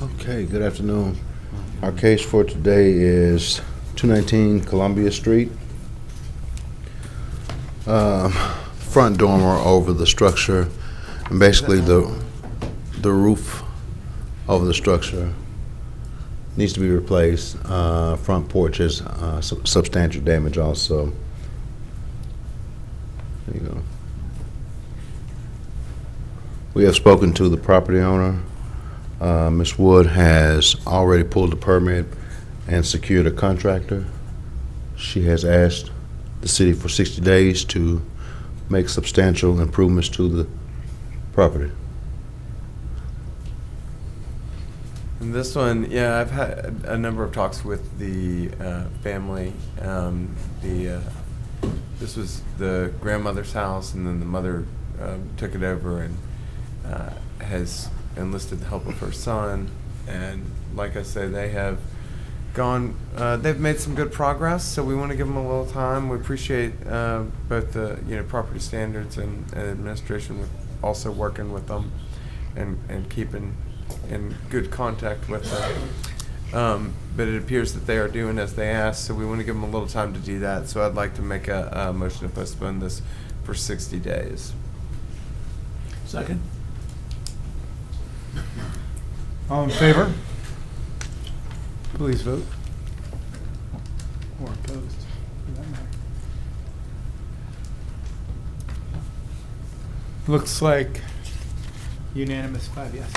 Okay, good afternoon. Our case for today is 219 Columbia Street. Front dormer over the structure, and basically the roof over the structure needs to be replaced. Front porch is substantial damage also. There you go. We have spoken to the property owner. Ms. Wood has already pulled the permit and secured a contractor. She has asked the city for 60 days to make substantial improvements to the property. And this one, yeah, I've had a number of talks with the family. This was the grandmother's house, and then the mother took it over and has enlisted the help of her son. And like I say, they have gone, they've made some good progress, so we want to give them a little time. We appreciate both the property standards and administration with also working with them and keeping in good contact with them. But it appears that they are doing as they asked, so we want to give them a little time to do that. So I'd like to make a motion to postpone this for 60 days. Second. All in favor? Please vote. Or opposed, for that matter. Looks like unanimous 5 yeses.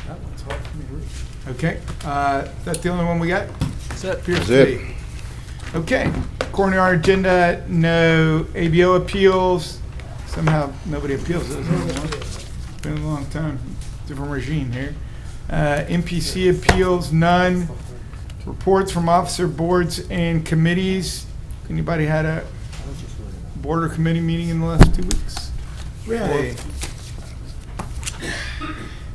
That one's hard for me to read. Okay, is that the only one we got? That's it. Appears That's to it. be. Okay, according to our agenda, no ABO appeals. Somehow, nobody appeals those anymore. Been a long time, different regime here. MPC appeals, none. Reports from officer boards and committees. Anybody had a board or committee meeting in the last 2 weeks? Really?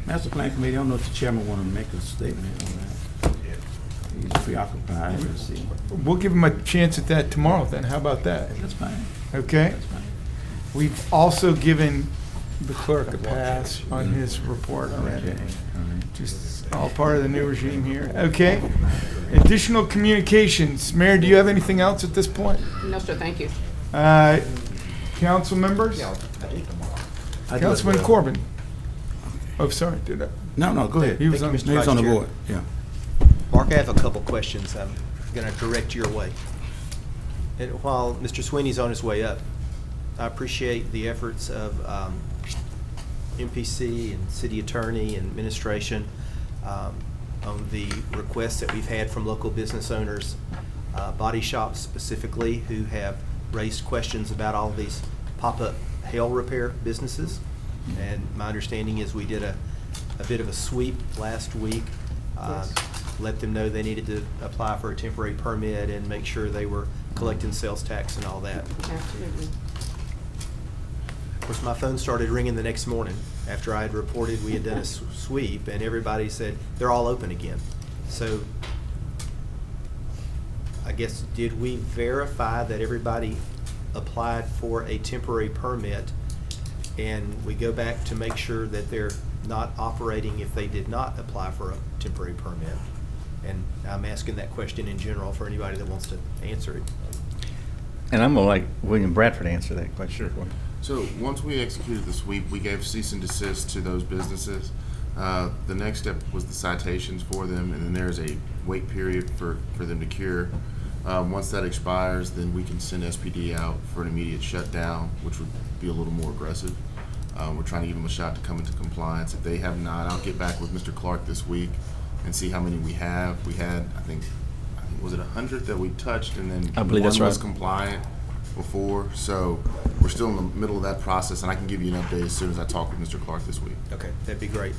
Master Plan Committee, I don't know if the chairman wanted to make a statement on that. He's preoccupied. Let's see. We'll give him a chance at that tomorrow then. How about that? That's fine. Okay. That's fine. We've also given the clerk a pass on his report already. Okay. All right. Just all part of the new regime here. Okay. Additional communications. Mayor, do you have anything else at this point? No, sir, thank you. Council members? Councilman Corbin. Oh, sorry, did I? No, go ahead. He was Thank on, you, Mr. He was Vice on the Chair. board, yeah. Mark, I have a couple questions I'm going to direct your way. And while Mr. Sweeney's on his way up, I appreciate the efforts of MPC and city attorney and administration on the requests that we've had from local business owners, body shops specifically, who have raised questions about all these pop-up hail repair businesses. And my understanding is we did a bit of a sweep last week, let them know they needed to apply for a temporary permit and make sure they were collecting sales tax and all that. Absolutely. Of course, my phone started ringing the next morning after I had reported we had done a sweep, and everybody said they're all open again. So I guess, did we verify that everybody applied for a temporary permit, and we go back to make sure that they're not operating if they did not apply for a temporary permit? And I'm asking that question in general for anybody that wants to answer it. And I'm going to like William Bradford to answer that question. Sure. So once we executed the sweep, we gave cease and desist to those businesses. The next step was the citations for them, and then there's a wait period for them to cure. Once that expires, then we can send SPD out for an immediate shutdown, which would be a little more aggressive. We're trying to give them a shot to come into compliance. If they have not, I'll get back with Mr. Clark this week and see how many we have. We had, I think was it 100 that we touched, and then I believe one that's right. was compliant before. So we're still in the middle of that process, and I can give you an update as soon as I talk with Mr. Clark this week. Okay, that'd be great.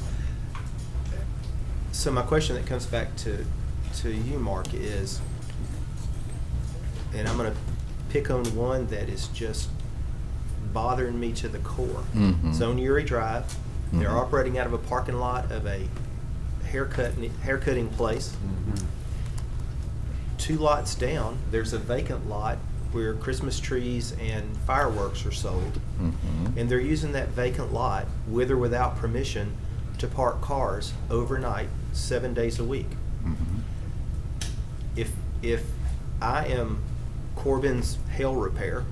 So my question that comes back to to you, Mark, is, and I'm going to pick on one that is just bothering me to the core. It's on Uri Drive. They're operating out of a parking lot of a haircutting place. 2 lots down, there's a vacant lot where Christmas trees and fireworks are sold. And they're using that vacant lot, with or without permission, to park cars overnight, 7 days a week. If I am Corbin's Hail Repair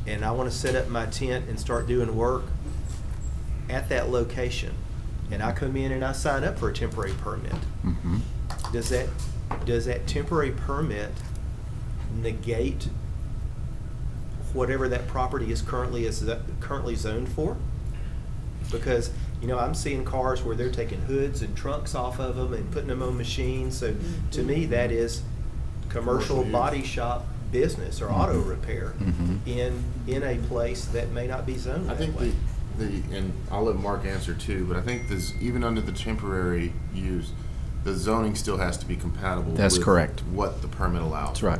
and I want to set up my tent and start doing work at that location, and I come in and I sign up for a temporary permit, does that temporary permit negate whatever that property is currently zoned for? Because, you know, I'm seeing cars where they're taking hoods and trunks off of them and putting them on machines. So to me, that is commercial body shop business or auto repair in a place that may not be zoned that way. And I'll let Mark answer too, but I think this, even under the temporary use, the zoning still has to be compatible That's with correct. what the permit allows. That's right.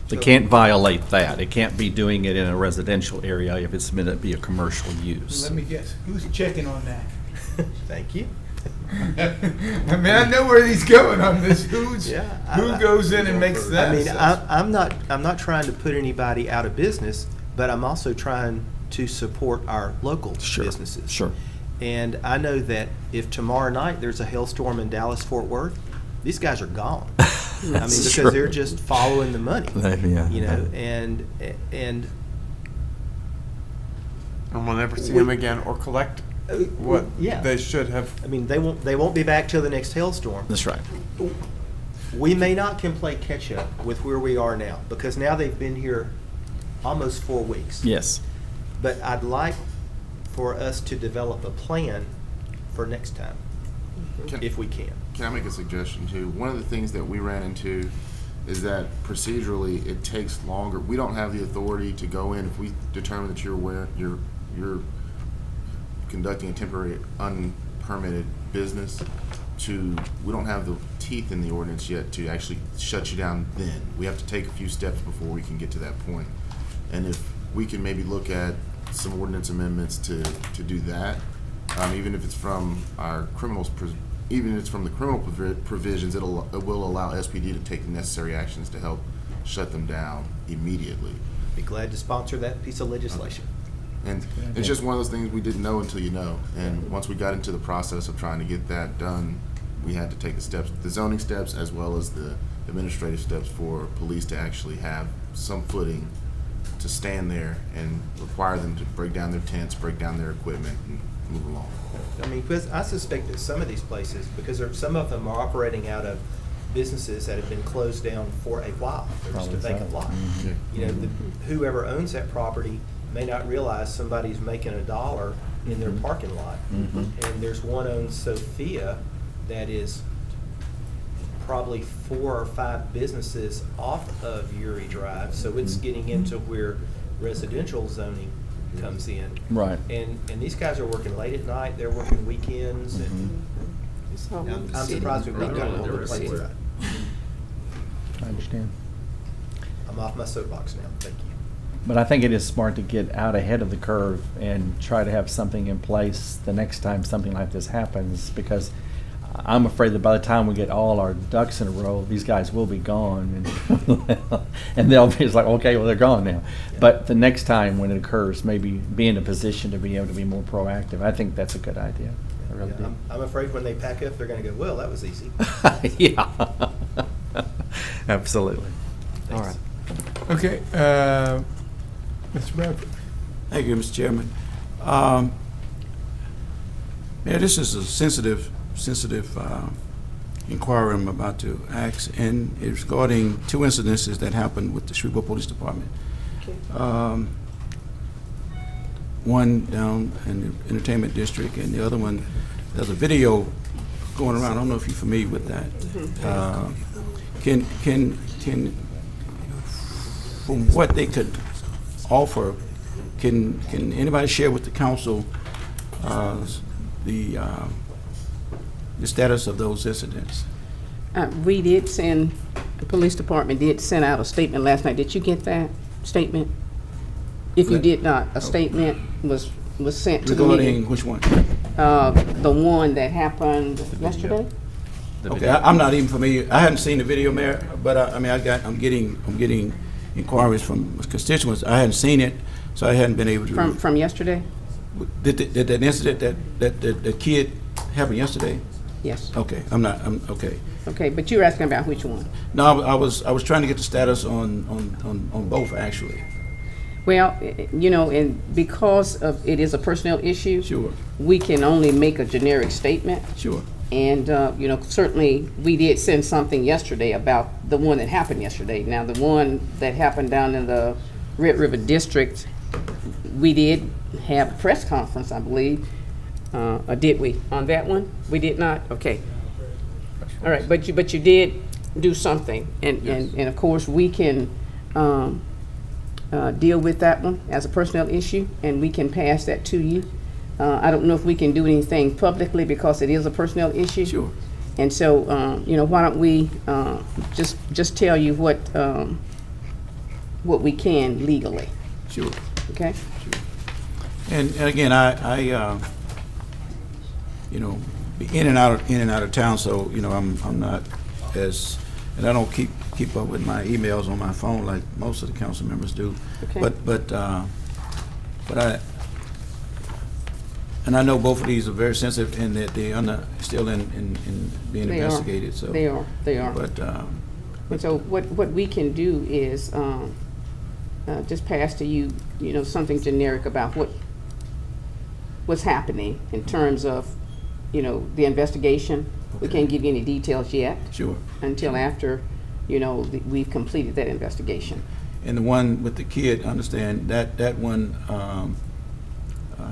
They can't violate that. It can't be doing it in a residential area if it's meant to be a commercial use. Let me guess, who's checking on that? Thank you. I mean, I know where he's going on this. Who goes in and makes that? I mean, I'm not trying to put anybody out of business, but I'm also trying to support our local businesses. Sure. And I know that if tomorrow night there's a hailstorm in Dallas-Fort Worth, these guys are gone. I mean, because they're just following the money. You know, and we'll never see them again or collect what they should have. I mean, they won't be back till the next hailstorm. That's right. We may not can play catch up with where we are now, because now they've been here almost 4 weeks. Yes. But I'd like for us to develop a plan for next time, if we can. Can I make a suggestion too? One of the things that we ran into is that procedurally it takes longer. We don't have the authority to go in if we determine that you're conducting a temporary unpermitted business. We don't have the teeth in the ordinance yet to actually shut you down then. We have to take a few steps before we can get to that point. And if we can maybe look at some ordinance amendments to do that, even if it's from our criminals, even if it's from the criminal provisions, it will allow SPD to take the necessary actions to help shut them down immediately. Be glad to sponsor that piece of legislation. And it's just one of those things we didn't know until you know. And once we got into the process of trying to get that done, we had to take the steps, the zoning steps, as well as the administrative steps for police to actually have some footing to stand there and require them to break down their tents, break down their equipment, and move along. I mean, because I suspect that some of these places, because some of them are operating out of businesses that have been closed down for a while. They're just a vacant lot. You know, whoever owns that property may not realize somebody's making $1 in their parking lot. And there's one on Sophia that is probably 4 or 5 businesses off of Uri Drive, so it's getting into where residential zoning comes in. Right. And these guys are working late at night, they're working weekends, and I'm surprised we've not gotten all the plates right. I understand. I'm off my soapbox now, thank you. But I think it is smart to get out ahead of the curve and try to have something in place the next time something like this happens, because I'm afraid that by the time we get all our ducks in a row, these guys will be gone, and they'll be like, okay, well, they're gone now. Yeah. But the next time when it occurs, maybe be in a position to be able to be more proactive. I think that's a good idea. I really do. I'm afraid when they pack up, they're going to go, well, that was easy. Yeah, absolutely. Thanks. All right. Okay, Mr. Bradford. Thank you, Mr. Chairman. This is a sensitive inquiry I'm about to ask, and it's regarding 2 incidences that happened with the Shreveport Police Department. Okay. One down in the entertainment district, and the other one, there's a video going around. I don't know if you're familiar with that. Can from what they could offer, can anybody share with the council the status of those incidents? We did send, the police department did send out a statement last night. Did you get that statement? If you did not, a statement was sent to the meeting. Regarding which one? The one that happened yesterday? Okay, I'm not even familiar. I hadn't seen the video, Mayor, but I mean, I'm getting inquiries from constituents. I hadn't seen it, so I hadn't been able to. From yesterday? Did that incident that the kid happened yesterday? Yes. Okay, I'm okay. Okay, but you were asking about which one? No, I was trying to get the status on both, actually. Well, you know, and because of it is a personnel issue. Sure. We can only make a generic statement. Sure. And, you know, certainly we did send something yesterday about the one that happened yesterday. Now, the one that happened down in the Red River District, we did have a press conference, I believe. Or did we, on that one? We did not? Okay. All right, but you did do something. And of course, we can deal with that one as a personnel issue, and we can pass that to you. I don't know if we can do anything publicly because it is a personnel issue. Sure. And so, you know, why don't we just tell you what we can legally? Sure. Okay. Sure. And again, I you know, be in and out of town, so you know, I'm not as, and I don't keep up with my emails on my phone like most of the council members do. Okay. But I. And I know both of these are very sensitive and that they are still in being investigated. So they are. But and so what we can do is just pass to you, you know, something generic about what's happening in terms of, you know, the investigation. Okay. We can't give you any details yet. Sure. Until after, you know, we've completed that investigation. And the one with the kid, I understand that one.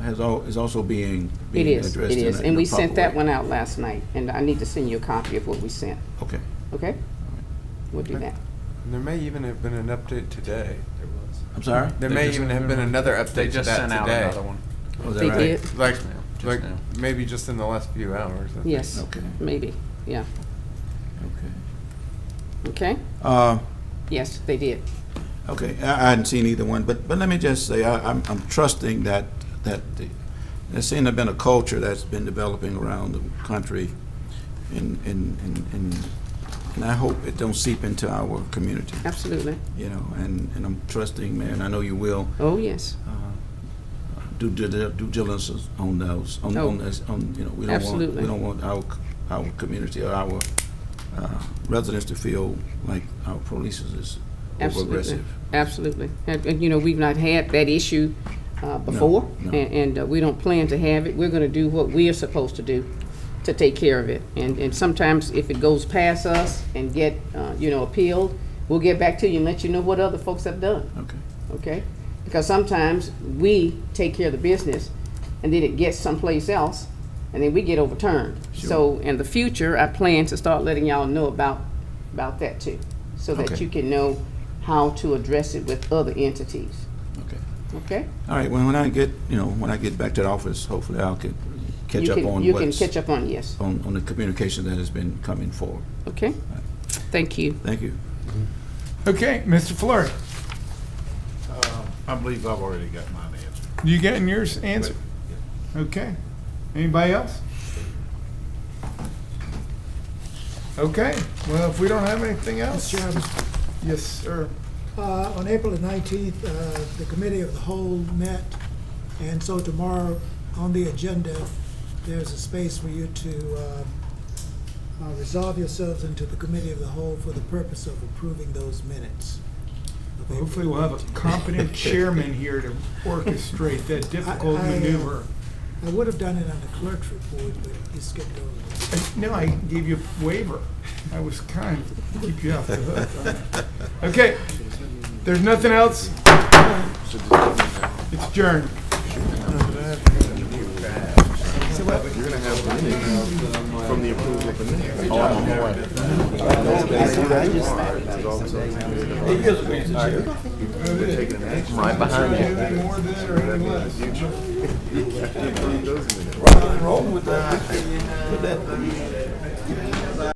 Is also being addressed. It is, and we sent that one out last night, and I need to send you a copy of what we sent. Okay. Okay? We'll do that. There may even have been an update today. There was. I'm sorry? There may even have been another update They just to that sent out today. another one. Oh, is that They right? did? Like, Just like now. maybe just in the last few hours. I Yes. think. Okay. Maybe, yeah. Okay. Okay? Yes, they did. Okay. I hadn't seen either one, but let me just say I'm trusting that there seems to have been a culture that's been developing around the country, and I hope it don't seep into our community. Absolutely. You know, and I'm trusting, man. I know you will. Oh, yes. Do diligence on those. On this. You know, we don't want our community or our residents to feel like our police is over-aggressive. Absolutely. And you know, we've not had that issue before, No. and we don't plan to have it. We're going to do what we are supposed to do to take care of it. And sometimes if it goes past us and get, you know, appealed, we'll get back to you and let you know what other folks have done. Okay. Okay? Because sometimes we take care of the business and then it gets someplace else and then we get overturned. Sure. So in the future, I plan to start letting y'all know about that too, so that Okay. you can know how to address it with other entities. Okay. Okay? All right. Well, when I get back to the office, hopefully I can catch up on You can catch up on, yes. on the communication that has been coming forward. Okay? Thank you. Thank you. Okay, Mr. Fleury, I believe I've already got mine answered. you getting yours answered? Okay. Anybody else? Okay, well, if we don't have anything else. Mr. Chairman. Yes, sir. On April the 19th, the Committee of the Whole met, and so tomorrow on the agenda, there's a space for you to resolve yourselves into the Committee of the Whole for the purpose of approving those minutes. of April Hopefully we'll have a 19th. competent chairman here to orchestrate that difficult maneuver. I would have done it on the clerk's report, but you skipped over it. No, I gave you a waiver. I was kind to keep you off the hook. Okay, there's nothing else. It's adjourned. You're gonna have from the approval of the minutes. Oh, I'm on my way. I'm right behind you. More than that or anything less. Roll with that.